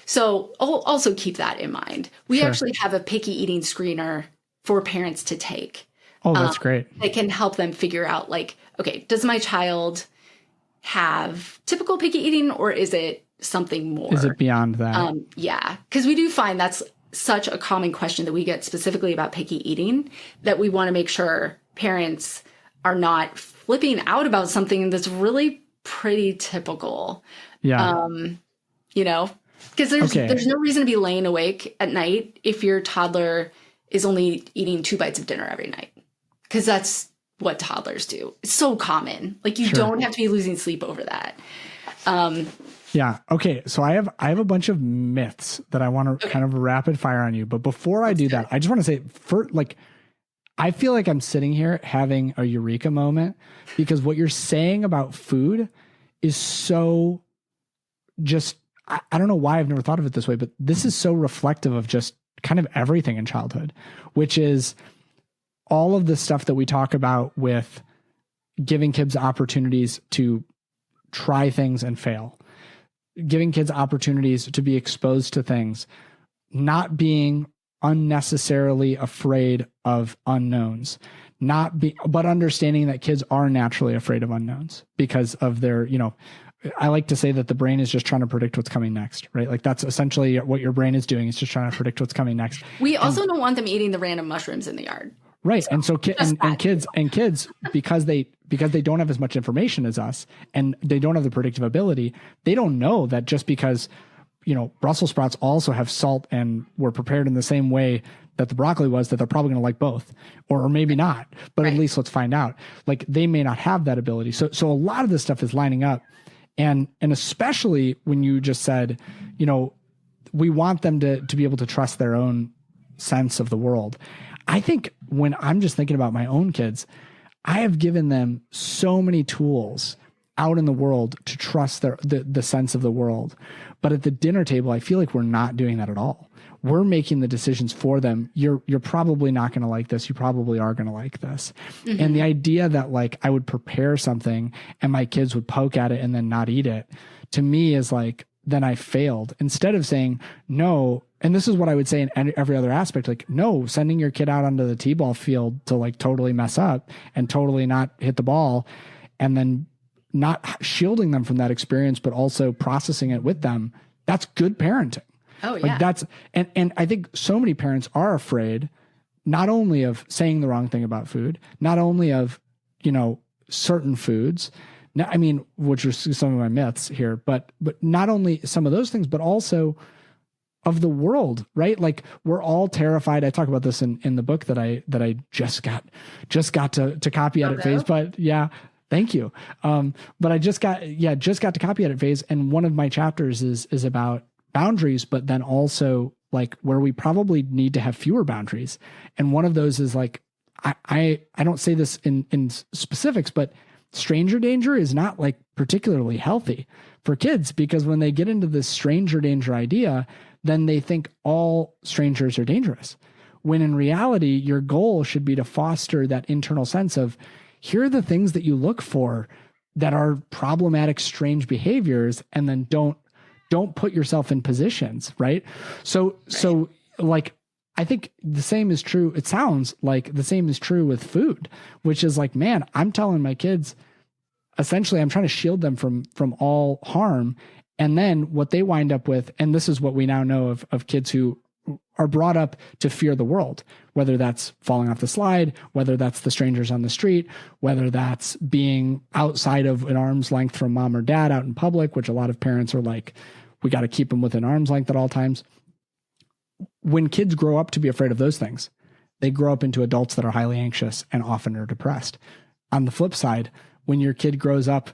So I'll also keep that in mind. We actually have a picky eating screener for parents to take. Oh, that's great. It can help them figure out like, okay, does my child have typical picky eating or is it something more? Is it beyond that? Yeah. Because we do find that's such a common question that we get specifically about picky eating that we want to make sure parents are not flipping out about something that's really pretty typical. Yeah. Because there's no reason to be laying awake at night if your toddler is only eating 2 bites of dinner every night. Because that's what toddlers do. It's so common. Like you don't have to be losing sleep over that. Yeah. Okay. So I have a bunch of myths that I want to kind of rapid fire on you. But before I do that, I just want to say I feel like I'm sitting here having a eureka moment because what you're saying about food is so just, I don't know why I've never thought of it this way, but this is so reflective of just kind of everything in childhood, which is all of the stuff that we talk about with giving kids opportunities to try things and fail, giving kids opportunities to be exposed to things, not being unnecessarily afraid of unknowns, but understanding that kids are naturally afraid of unknowns because of their, I like to say that the brain is just trying to predict what's coming next, right? Like that's essentially what your brain is doing. It's just trying to predict what's coming next. We also don't want them eating the random mushrooms in the yard. Right. So, and so kids, because they don't have as much information as us and they don't have the predictive ability, they don't know that just because, Brussels sprouts also have salt and were prepared in the same way that the broccoli was, that they're probably going to like both or maybe not, but at least let's find out. Like they may not have that ability. So a lot of this stuff is lining up. And especially when you just said, we want them to be able to trust their own sense of the world. I think when I'm just thinking about my own kids, I have given them so many tools out in the world to trust the sense of the world. But at the dinner table, I feel like we're not doing that at all. We're making the decisions for them. You're probably not going to like this. You probably are going to like this. Mm-hmm. And the idea that like I would prepare something and my kids would poke at it and then not eat it, to me is like, then I failed. Instead of saying no, and this is what I would say in every other aspect, like, no, sending your kid out onto the t-ball field to like totally mess up and totally not hit the ball and then not shielding them from that experience, but also processing it with them. That's good parenting. Oh yeah. Like that's, and I think so many parents are afraid not only of saying the wrong thing about food, not only of, certain foods, which are some of my myths here, but not only some of those things, but also of the world, right? Like we're all terrified. I talk about this in the book that I just got to copy edit phase, but yeah, thank you. But I just got to copy edit phase. And one of my chapters is about boundaries, but then also like where we probably need to have fewer boundaries. And one of those is like, I don't say this in specifics, but stranger danger is not like particularly healthy for kids because when they get into this stranger danger idea, then they think all strangers are dangerous. When in reality, your goal should be to foster that internal sense of here are the things that you look for that are problematic, strange behaviors, and then don't put yourself in positions, right? So like, I think the same is true. It sounds like the same is true with food, which is like, man, I'm telling my kids, essentially, I'm trying to shield them from all harm. And then what they wind up with, and this is what we now know of kids who are brought up to fear the world, whether that's falling off the slide, whether that's the strangers on the street, whether that's being outside of an arm's length from mom or dad out in public, which a lot of parents are like, we got to keep them within arm's length at all times. When kids grow up to be afraid of those things, they grow up into adults that are highly anxious and often are depressed. On the flip side, when your kid grows up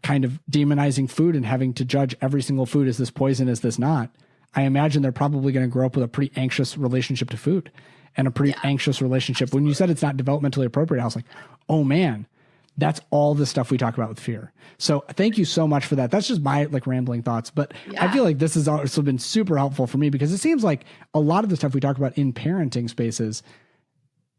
kind of demonizing food and having to judge every single food, is this poison, is this not? I imagine they're probably going to grow up with a pretty anxious relationship to food and a pretty anxious relationship. When you said it's not developmentally appropriate, I was like, oh man, that's all the stuff we talk about with fear. So thank you so much for that. That's just my like rambling thoughts, but I feel like this has also been super helpful for me because it seems like a lot of the stuff we talk about in parenting spaces,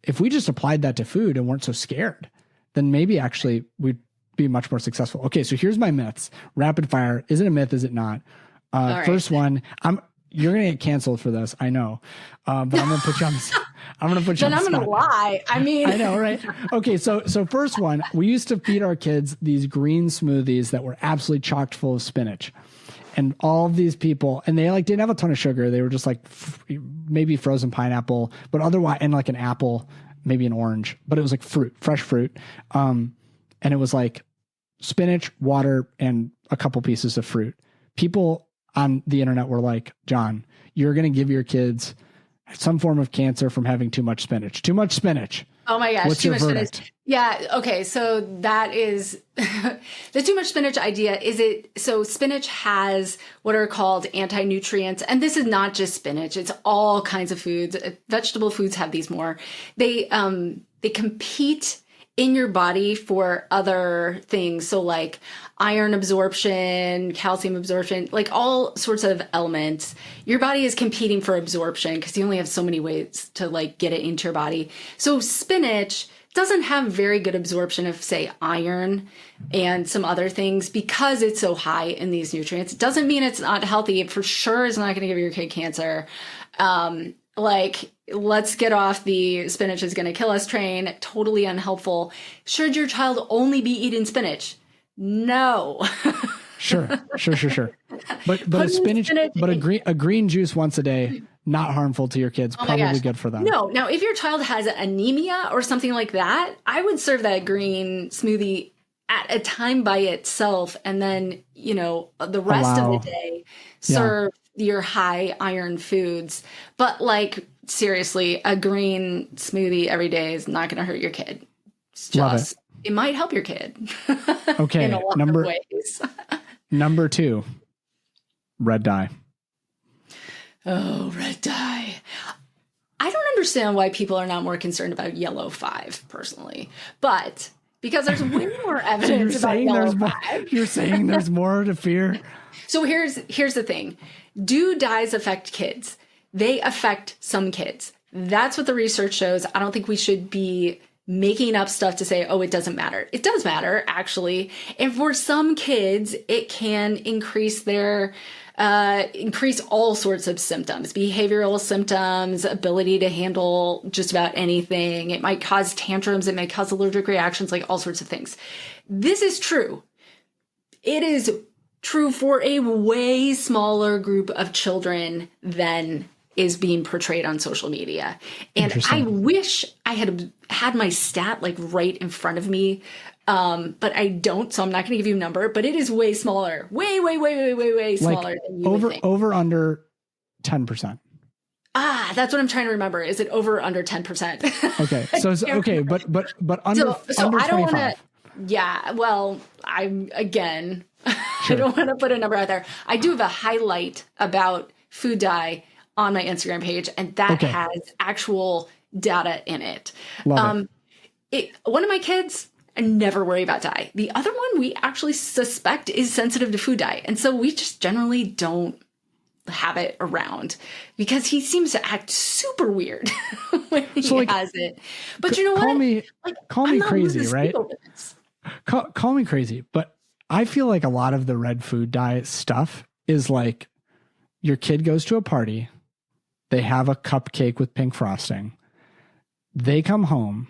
if we just applied that to food and weren't so scared, then maybe actually we'd be much more successful. Okay. So here's my myths. Rapid fire. Is it a myth? Is it not? First one, you're going to get canceled for this. I know. But I'm going to put you on this. I'm going to put you on the spot. Then I'm going to lie. I mean, I know, right? Okay. So first one, we used to feed our kids these green smoothies that were absolutely chocked full of spinach. And all of these people, and they like didn't have a ton of sugar. They were just like maybe frozen pineapple, but otherwise, and like an apple, maybe an orange, but it was like fruit, fresh fruit. And it was like spinach, water, and a couple pieces of fruit. People on the internet were like, John, you're going to give your kids some form of cancer from having too much spinach. Too much spinach. Oh my gosh. What's too your much verdict? spinach. Yeah. Okay. So that is the too much spinach idea. So spinach has what are called anti-nutrients. And this is not just spinach. It's all kinds of foods. Vegetable foods have these more. They compete in your body for other things. So like iron absorption, calcium absorption, like all sorts of elements. Your body is competing for absorption because you only have so many ways to like get it into your body. So spinach doesn't have very good absorption of say iron and some other things because it's so high in these nutrients. It doesn't mean it's not healthy. It for sure is not going to give your kid cancer. Like, let's get off the spinach is going to kill us train. Totally unhelpful. Should your child only be eating spinach? No. Sure. But a spinach, but a green juice once a day, not harmful to your kids. Probably good for them. No. Now, if your child has anemia or something like that, I would serve that green smoothie at a time by itself, and then the rest of the day serve your high iron foods. But like seriously, a green smoothie every day is not going to hurt your kid. It's just it might help your kid. Okay, in a lot of ways. Number 2, red dye. Oh, red dye. I don't understand why people are not more concerned about yellow 5 personally, but because there's way more evidence about yellow 5. You're saying there's more to fear? So here's the thing. Do dyes affect kids? They affect some kids. That's what the research shows. I don't think we should be making up stuff to say, oh, it doesn't matter. It does matter, actually. And for some kids, it can increase all sorts of symptoms, behavioral symptoms, ability to handle just about anything. It might cause tantrums. It may cause allergic reactions, like all sorts of things. This is true. It is true for a way smaller group of children than is being portrayed on social media. And I wish I had my stat like right in front of me. But I don't, so I'm not going to give you a number, but it is way smaller, way smaller than you would think. Over under 10%. That's what I'm trying to remember. Is it over or under 10%? Okay. So okay, but under under 25. Yeah, well, I don't want to put a number out there. I do have a highlight about food dye on my Instagram page, and that has actual data in it. Love it. One of my kids, I never worry about dye. The other one we actually suspect is sensitive to food dye. And so we just generally don't have it around because he seems to act super weird when he has it. But you know what? Call me crazy, right? Call me crazy. But I feel like a lot of the red food dye stuff is like your kid goes to a party. They have a cupcake with pink frosting. They come home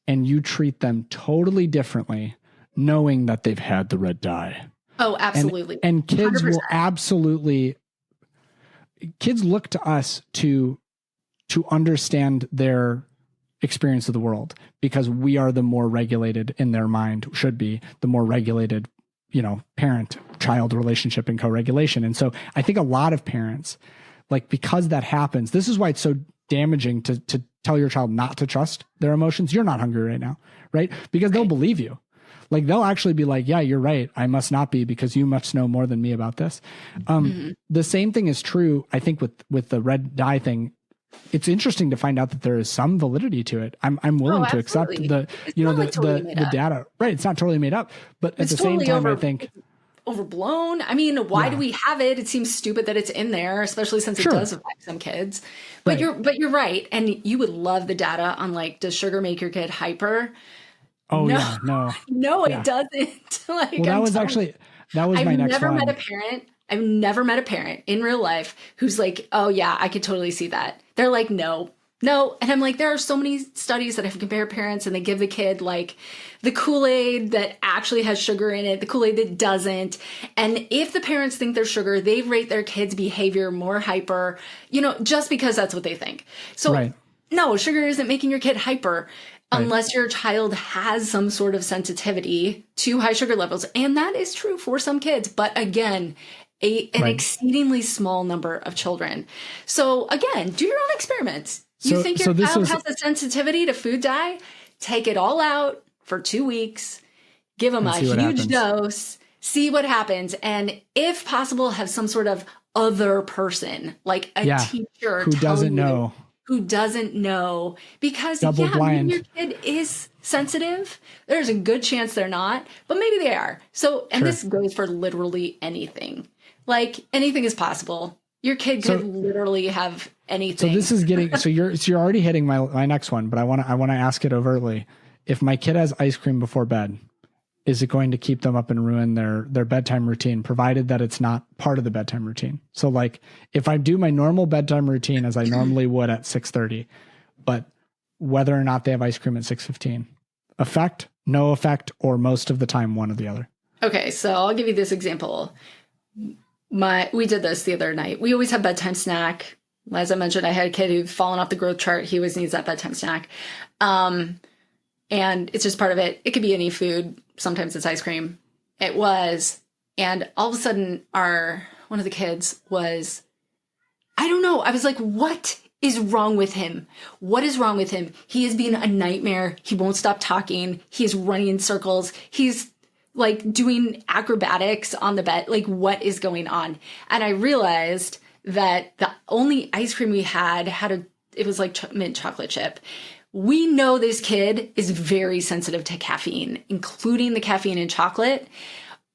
and you treat them totally differently, knowing that they've had the red dye. Oh, absolutely. And kids 100%. will absolutely, kids look to us to understand their experience of the world, because we are the more regulated, in their mind should be the more regulated, parent child relationship and co-regulation. And so I think a lot of parents, like, because that happens, this is why it's so damaging to tell your child not to trust their emotions. You're not hungry right now, right? Because they'll believe you. Like, they'll actually be like, yeah, you're right. I must not be, because you must know more than me about this. The same thing is true, I think, with the red dye thing. It's interesting to find out that there is some validity to it. I'm willing to accept the data. Right. It's not totally made up, but at the same time, I think overblown. I mean, why do we have it? It seems stupid that it's in there, especially since it does affect some kids. But you're right. And you would love the data on, like, does sugar make your kid hyper? Oh, no, yeah, no. No, it doesn't. Like, well, that was my next one. I've never met a parent in real life who's like, oh yeah, I could totally see that. They're like, no. And I'm like, there are so many studies that have compared parents, and they give the kid, like, the Kool-Aid that actually has sugar in it, the Kool-Aid that doesn't. And if the parents think there's sugar, they rate their kid's behavior more hyper, just because that's what they think. So no, sugar isn't making your kid hyper. Unless your child has some sort of sensitivity to high sugar levels. And that is true for some kids. But again, an exceedingly small number of children. So again, do your own experiments. You think your child has a sensitivity to food dye? Take it all out for 2 weeks. Give them a huge dose. See what happens. And if possible, have some sort of other person, like a teacher who doesn't know. Because double blind. Maybe your kid is sensitive. There's a good chance they're not, but maybe they are. So, and this goes for literally anything. Like, anything is possible. Your kid could literally have anything. So this is getting, so you're already hitting my next one, but I want to ask it overtly. If my kid has ice cream before bed, is it going to keep them up and ruin their bedtime routine, provided that it's not part of the bedtime routine? So, like, if I do my normal bedtime routine as I normally would at 6:30, but whether or not they have ice cream at 6:15, effect, no effect, or most of the time one or the other? Okay, so I'll give you this example. We did this the other night. We always have bedtime snack. As I mentioned, I had a kid who'd fallen off the growth chart. He always needs that bedtime snack. And it's just part of it. It could be any food. Sometimes it's ice cream. It was. And all of a sudden, one of the kids was, I don't know. I was like, what is wrong with him? What is wrong with him? He is being a nightmare. He won't stop talking. He is running in circles. He's, like, doing acrobatics on the bed. Like, what is going on? And I realized that the only ice cream we had it was like mint chocolate chip. We know this kid is very sensitive to caffeine, including the caffeine in chocolate.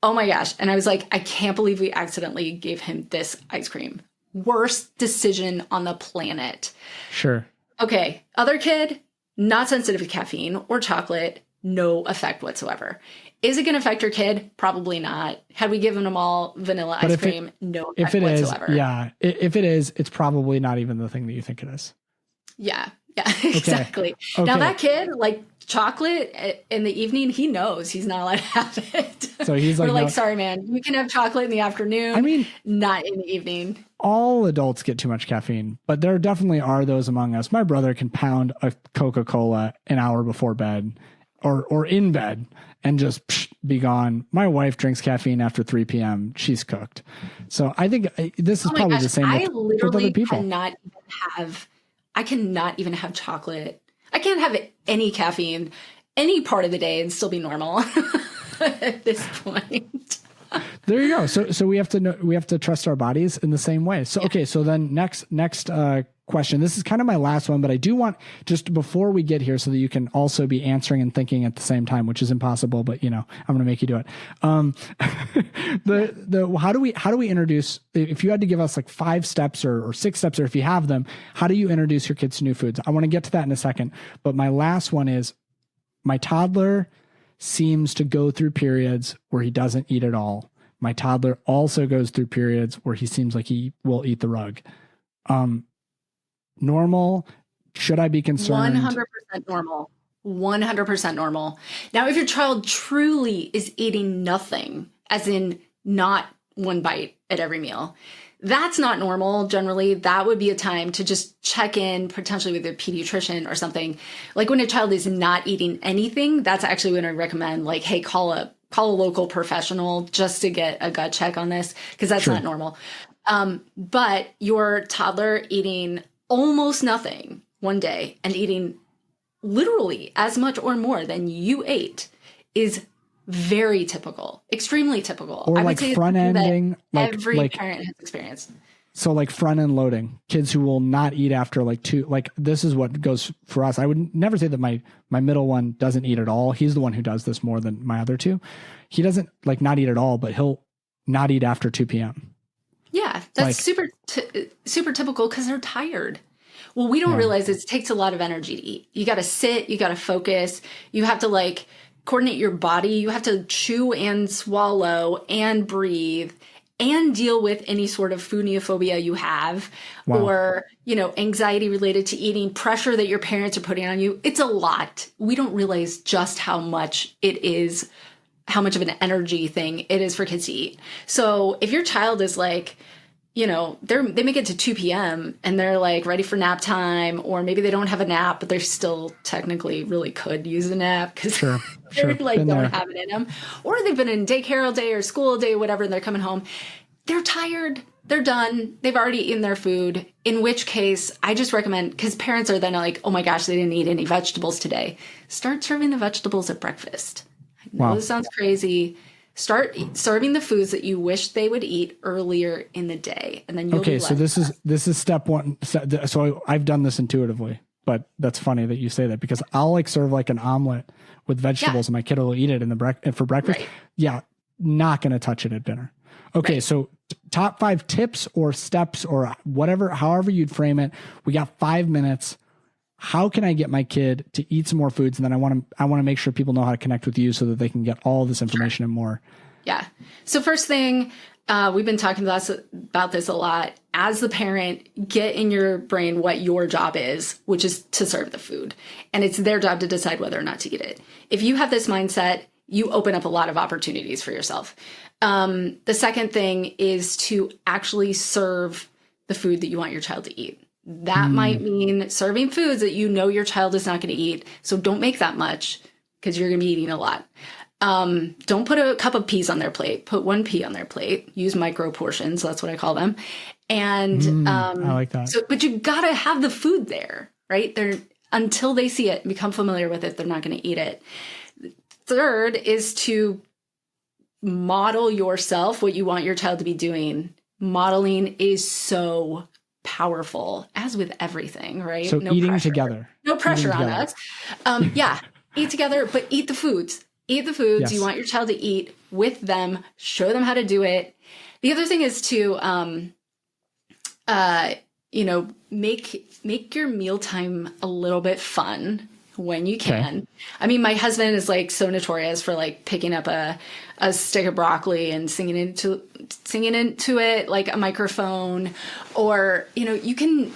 Oh my gosh. And I was like, I can't believe we accidentally gave him this ice cream. Worst decision on the planet. Sure. Okay. Other kid, not sensitive to caffeine or chocolate, no effect whatsoever. Is it going to affect your kid? Probably not. Had we given them all vanilla ice cream, no effect whatsoever. If it is, it's probably not even the thing that you think it is. Yeah. Yeah, exactly. Okay. Now that kid, like, chocolate in the evening, he knows he's not allowed to have it. So he's like, we're like, sorry, man, you can have chocolate in the afternoon. I mean, not in the evening. All adults get too much caffeine, but there definitely are those among us. My brother can pound a Coca-Cola an hour before bed or in bed and just be gone. My wife drinks caffeine after 3 p.m. She's cooked. So I think this is probably the same with other people. I cannot even have chocolate. I can't have any caffeine any part of the day and still be normal at this point. There you go. So we have to trust our bodies in the same way. So, okay. So then next question. This is kind of my last one, but I do want, just before we get here, so that you can also be answering and thinking at the same time, which is impossible, but I'm going to make you do it. How do we introduce, if you had to give us like 5 steps or 6 steps, or if you have them, how do you introduce your kids to new foods? I want to get to that in a second, but my last one is, my toddler seems to go through periods where he doesn't eat at all. My toddler also goes through periods where he seems like he will eat the rug. Normal? Should I be concerned? 100% normal. 100% normal. Now, if your child truly is eating nothing, as in not one bite at every meal. That's not normal. Generally, that would be a time to just check in potentially with a pediatrician or something. Like when a child is not eating anything, that's actually when I recommend like, hey, call a local professional just to get a gut check on this, because that's not normal. But your toddler eating almost nothing one day and eating literally as much or more than you ate is very typical, extremely typical. Or I would like say front ending, like every parent has experienced. So like front end loading, kids who will not eat after like two, like this is what goes for us. I would never say that my middle one doesn't eat at all. He's the one who does this more than my other two. He doesn't like not eat at all, but he'll not eat after 2 p.m. Yeah, that's like, super typical because they're tired. Well, we don't realize it takes a lot of energy to eat. You got to sit, you got to focus, you have to like coordinate your body, you have to chew and swallow and breathe and deal with any sort of food neophobia you have, or, you know, anxiety related to eating, pressure that your parents are putting on you. It's a lot. We don't realize just how much it is, how much of an energy thing it is for kids to eat. So if your child is like, you know, they make it to 2 p.m. and they're like ready for nap time, or maybe they don't have a nap, but they're still technically really could use a nap because they're like don't have it in them, or they've been in daycare all day or school all day, whatever, and they're coming home. They're tired. They're done. They've already eaten their food, in which case I just recommend, because parents are then like, oh my gosh, they didn't eat any vegetables today. Start serving the vegetables at breakfast. I know this sounds crazy. Start serving the foods that you wish they would eat earlier in the day, and then you'll be so this is step one. So I've done this intuitively, but that's funny that you say that, because I'll like serve like an omelet with vegetables, and my kid will eat it for breakfast. Right. Yeah, not going to touch it at dinner. Okay, so top 5 tips or steps or whatever, however you'd frame it. We got 5 minutes. How can I get my kid to eat some more foods? And then I want to make sure people know how to connect with you so that they can get all this information and more. Yeah. So first thing, we've been talking about this a lot. As the parent, get in your brain what your job is, which is to serve the food. And it's their job to decide whether or not to eat it. If you have this mindset, you open up a lot of opportunities for yourself. The second thing is to actually serve the food that you want your child to eat. That might mean serving foods that you know your child is not going to eat. So don't make that much because you're going to be eating a lot. Don't put a cup of peas on their plate. Put 1 pea on their plate. Use micro portions. That's what I call them. And I like that. So, but you got to have the food there, right? Until they see it and become familiar with it, they're not going to eat it. Third is to model yourself what you want your child to be doing. Modeling is so powerful, as with everything, right? So eating together. No pressure on us. Eat together, but eat the foods. Eat the foods you want your child to eat with them. Show them how to do it. The other thing is to, make your mealtime a little bit fun when you can. Okay. I mean, my husband is like so notorious for like picking up a stick of broccoli and singing into it like a microphone, or, you know, you can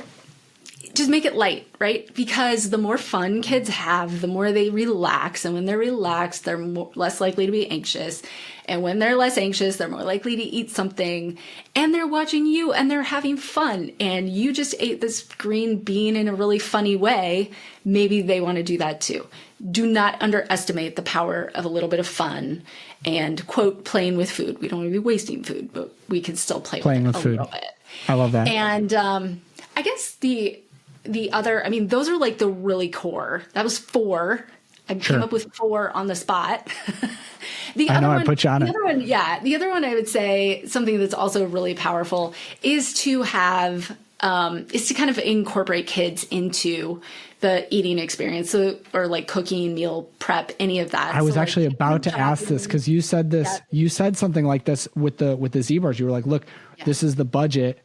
just make it light, right? Because the more fun kids have, the more they relax. And when they're relaxed, they're less likely to be anxious. And when they're less anxious, they're more likely to eat something. And they're watching you and they're having fun. And you just ate this green bean in a really funny way. Maybe they want to do that too. Do not underestimate the power of a little bit of fun and, quote, playing with food. We don't want to be wasting food, but we can still play with food a little bit. I love that. And I guess the other, I mean, those are like the really core. That was 4. I came up with 4 on the spot. The other one I would say, something that's also really powerful, is to have, is to kind of incorporate kids into the eating experience. So, or like cooking, meal prep, any of that. I was actually about to ask this, because you said this, you said something like this with the Z-bars. You were like, look, this is the budget.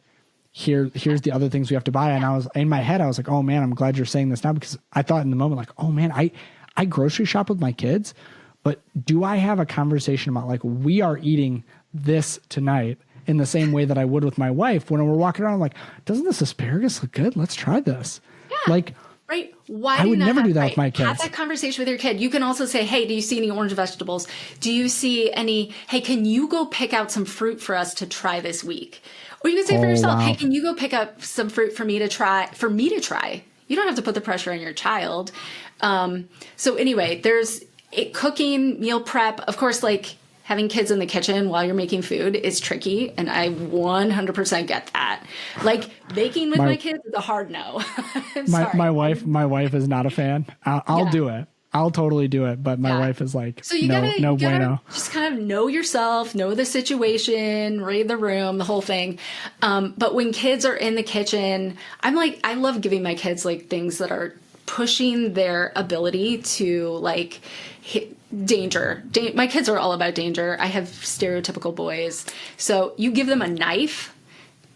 Here's the other things we have to buy. And I was in my head, I was like, oh man, I'm glad you're saying this now, because I thought in the moment, like, oh man, I grocery shop with my kids, but do I have a conversation about like, we are eating this tonight in the same way that I would with my wife when we're walking around? I'm like, doesn't this asparagus look good? Let's try this. Yeah. Like, Right? Why I do you would not never have, do that right, with my have kids. that conversation with your kid. You can also say, hey, do you see any orange vegetables? Do you see any, hey, can you go pick out some fruit for us to try this week? Or you can say for yourself, wow. hey, can you go pick up some fruit for me to try? You don't have to put the pressure on your child. So anyway, there's cooking, meal prep. Of course, like having kids in the kitchen while you're making food is tricky. And I 100% get that. Like baking with my kids is a hard no. I'm sorry. My wife is not a fan. I'll do it. I'll totally do it. But my wife is like, so you no, gotta, no you gotta bueno. just kind of know yourself, know the situation, read the room, the whole thing. But when kids are in the kitchen, I love giving my kids like things that are pushing their ability to like hit danger. My kids are all about danger. I have stereotypical boys. So you give them a knife.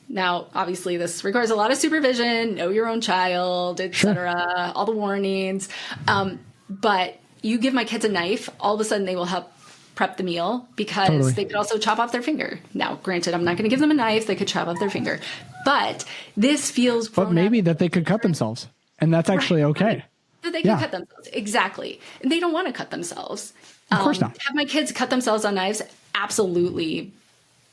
Now, obviously, this requires a lot of supervision, know your own child, etc., all the warnings. But you give my kids a knife, all of a sudden they will help prep the meal because they could also chop off their finger. Now, granted, I'm not going to give them a knife. They could chop off their finger. But this feels But maybe that they could cut themselves. And that's actually okay. That they can cut themselves. Exactly. And they don't want to cut themselves. Of course not. Have my kids cut themselves on knives? Absolutely.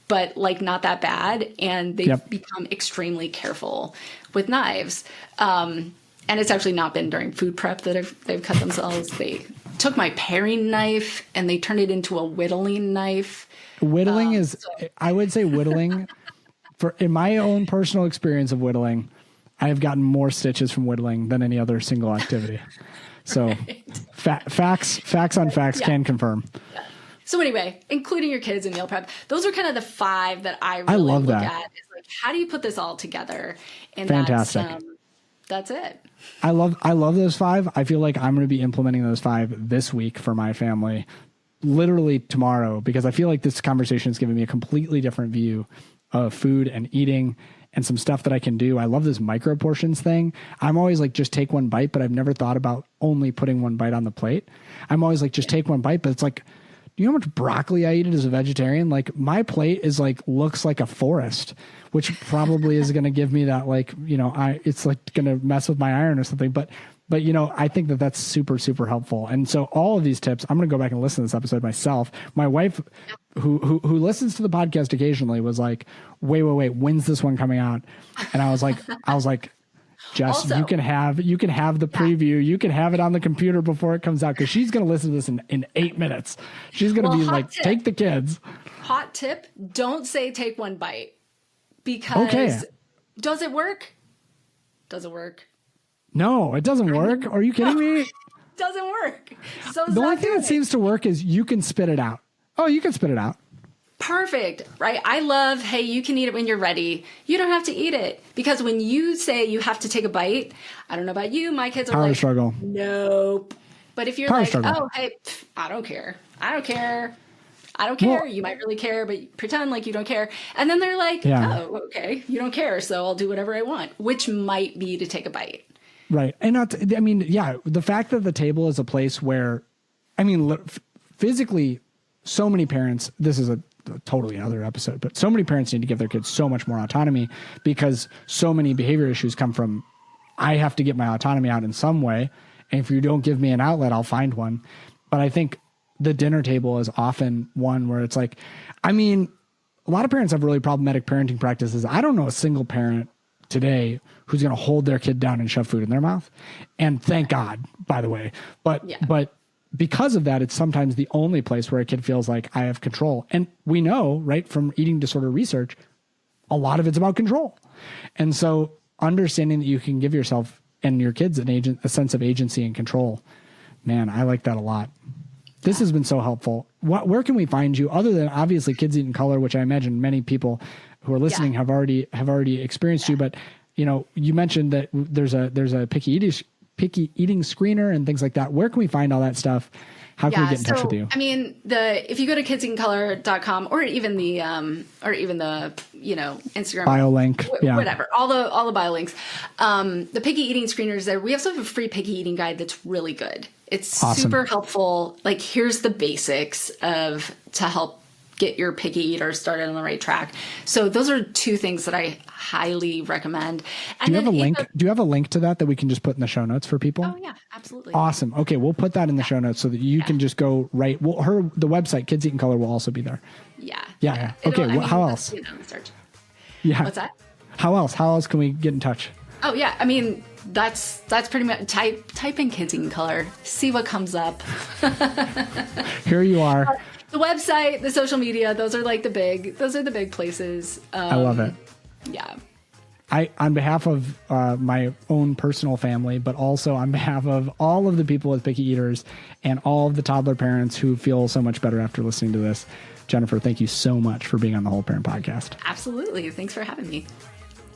But like not that bad. And they've become extremely careful with knives. And it's actually not been during food prep that they've cut themselves. They took my paring knife and they turned it into a whittling knife. Whittling I would say whittling, in my own personal experience of whittling, I have gotten more stitches from whittling than any other single activity. So facts on facts can confirm. Yeah. So anyway, including your kids in meal prep, those are kind of the 5 that I really look at. Is like, how do you put this all together? And fantastic. That's it. I love those 5. I feel like I'm going to be implementing those 5 this week for my family, literally tomorrow, because I feel like this conversation is giving me a completely different view of food and eating and some stuff that I can do. I love this micro portions thing. I'm always like, just take one bite, but I've never thought about only putting one bite on the plate. I'm always like, just take one bite, but it's like, do you know how much broccoli I eat as a vegetarian? Like my plate is like, looks like a forest, which probably is going to give me that, like, you know, it's like going to mess with my iron or something. But, you know, I think that that's super, super helpful. And so all of these tips, I'm going to go back and listen to this episode myself. My wife, who listens to the podcast occasionally, was like, wait, when's this one coming out? And I was like, Jess, also, you can have the preview. You can have it on the computer before it comes out, because she's going to listen to this in 8 minutes. She's going to be like, take the kids. Hot tip. Don't say take one bite, because does it work? Does it work? No, it doesn't work. Are you kidding me? Doesn't work. So the only thing that seems to work is you can spit it out. Oh, you can spit it out. Perfect, right? I love, hey, you can eat it when you're ready. You don't have to eat it, because when you say you have to take a bite, I don't know about you, my kids are Power like, struggle. Nope. But if you're Power like, struggle. oh, hey, I don't care. Well, you might really care, but pretend like you don't care. And then they're like, oh, okay, you don't care, so I'll do whatever I want, which might be to take a bite. Right. And the fact that the table is a place where, physically, so many parents, this is a totally another episode, but so many parents need to give their kids so much more autonomy, because so many behavior issues come from, I have to get my autonomy out in some way. And if you don't give me an outlet, I'll find one. But I think the dinner table is often one where it's like, a lot of parents have really problematic parenting practices. I don't know a single parent today who's going to hold their kid down and shove food in their mouth. And thank God, by the way, but because of that, it's sometimes the only place where a kid feels like I have control. And we know, right, from eating disorder research, a lot of it's about control. And so understanding that you can give yourself and your kids a sense of agency and control, man, I like that a lot. This has been so helpful. Where can we find you, other than obviously Kids Eat in Color, which I imagine many people who are listening have already experienced you, but you mentioned that there's a picky eating screener and things like that. Where can we find all that stuff? How can we get in touch with you? If you go to kidseatingcolor.com or even the Instagram bio link, whatever, all the bio links, the picky eating screener is there. We also have a free picky eating guide that's really good. It's awesome. Super helpful. Like, here's the basics to help get your picky eater started on the right track. So those are two things that I highly recommend. And Do you have a then link? Do you have a link to that we can just put in the show notes for people? Oh yeah, absolutely. Awesome. Okay, we'll put that in the show notes so that you can just go right. Well, the website Kids Eat in Color will also be there. Yeah. Yeah. Okay. How else? Search. Yeah. What's that? How else? How else can we get in touch? Oh yeah, I mean that's pretty much type in Kids Eat in Color, see what comes up. Here you are. The website, the social media, those are the big places. I love it. Yeah. On behalf of my own personal family, but also on behalf of all of the people with picky eaters and all of the toddler parents who feel so much better after listening to this, Jennifer, thank you so much for being on the Whole Parent Podcast. Absolutely. Thanks for having me.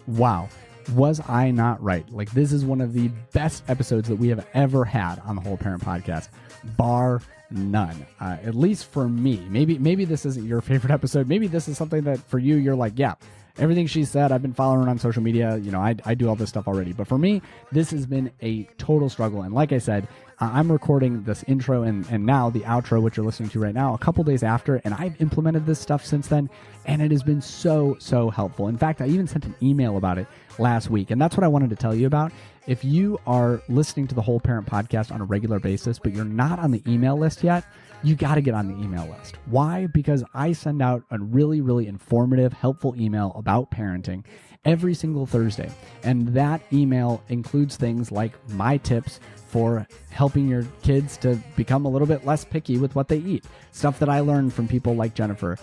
Wow. Was I not right? This is one of the best episodes that we have ever had on the Whole Parent Podcast, bar none. At least for me. Maybe this isn't your favorite episode. Maybe this is something that for you, you're like, yeah, everything she said, I've been following her on social media. I do all this stuff already. But for me, this has been a total struggle. And like I said, I'm recording this intro and now the outro, which you're listening to right now, a couple days after. And I've implemented this stuff since then. And it has been so, so helpful. In fact, I even sent an email about it last week. And that's what I wanted to tell you about. If you are listening to the Whole Parent Podcast on a regular basis, but you're not on the email list yet, you got to get on the email list. Why? Because I send out a really, really informative, helpful email about parenting every single Thursday. And that email includes things like my tips for helping your kids to become a little bit less picky with what they eat. Stuff that I learned from people like Jennifer,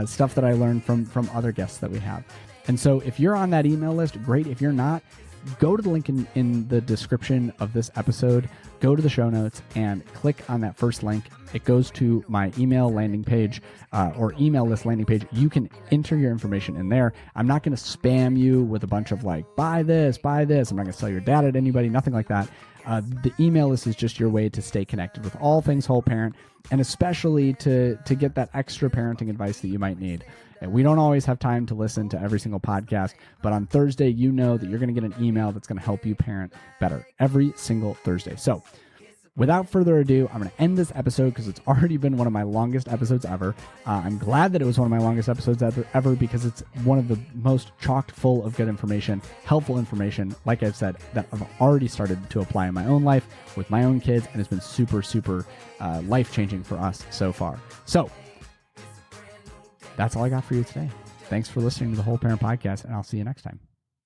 stuff that I learned from other guests that we have. And so if you're on that email list, great. If you're not, go to the link in the description of this episode, go to the show notes and click on that first link. It goes to my email landing page or email list landing page. You can enter your information in there. I'm not going to spam you with a bunch of buy this. I'm not going to sell your data to anybody, nothing like that. The email list is just your way to stay connected with all things Whole Parent and especially to get that extra parenting advice that you might need. And we don't always have time to listen to every single podcast, but on Thursday, you know that you're going to get an email that's going to help you parent better every single Thursday. So without further ado, I'm going to end this episode because it's already been one of my longest episodes ever. I'm glad that it was one of my longest episodes ever because it's one of the most chocked full of good information, helpful information, like I've said, that I've already started to apply in my own life with my own kids, and it's been super, super life-changing for us so far. So that's all I got for you today. Thanks for listening to the Whole Parent Podcast, and I'll see you next time.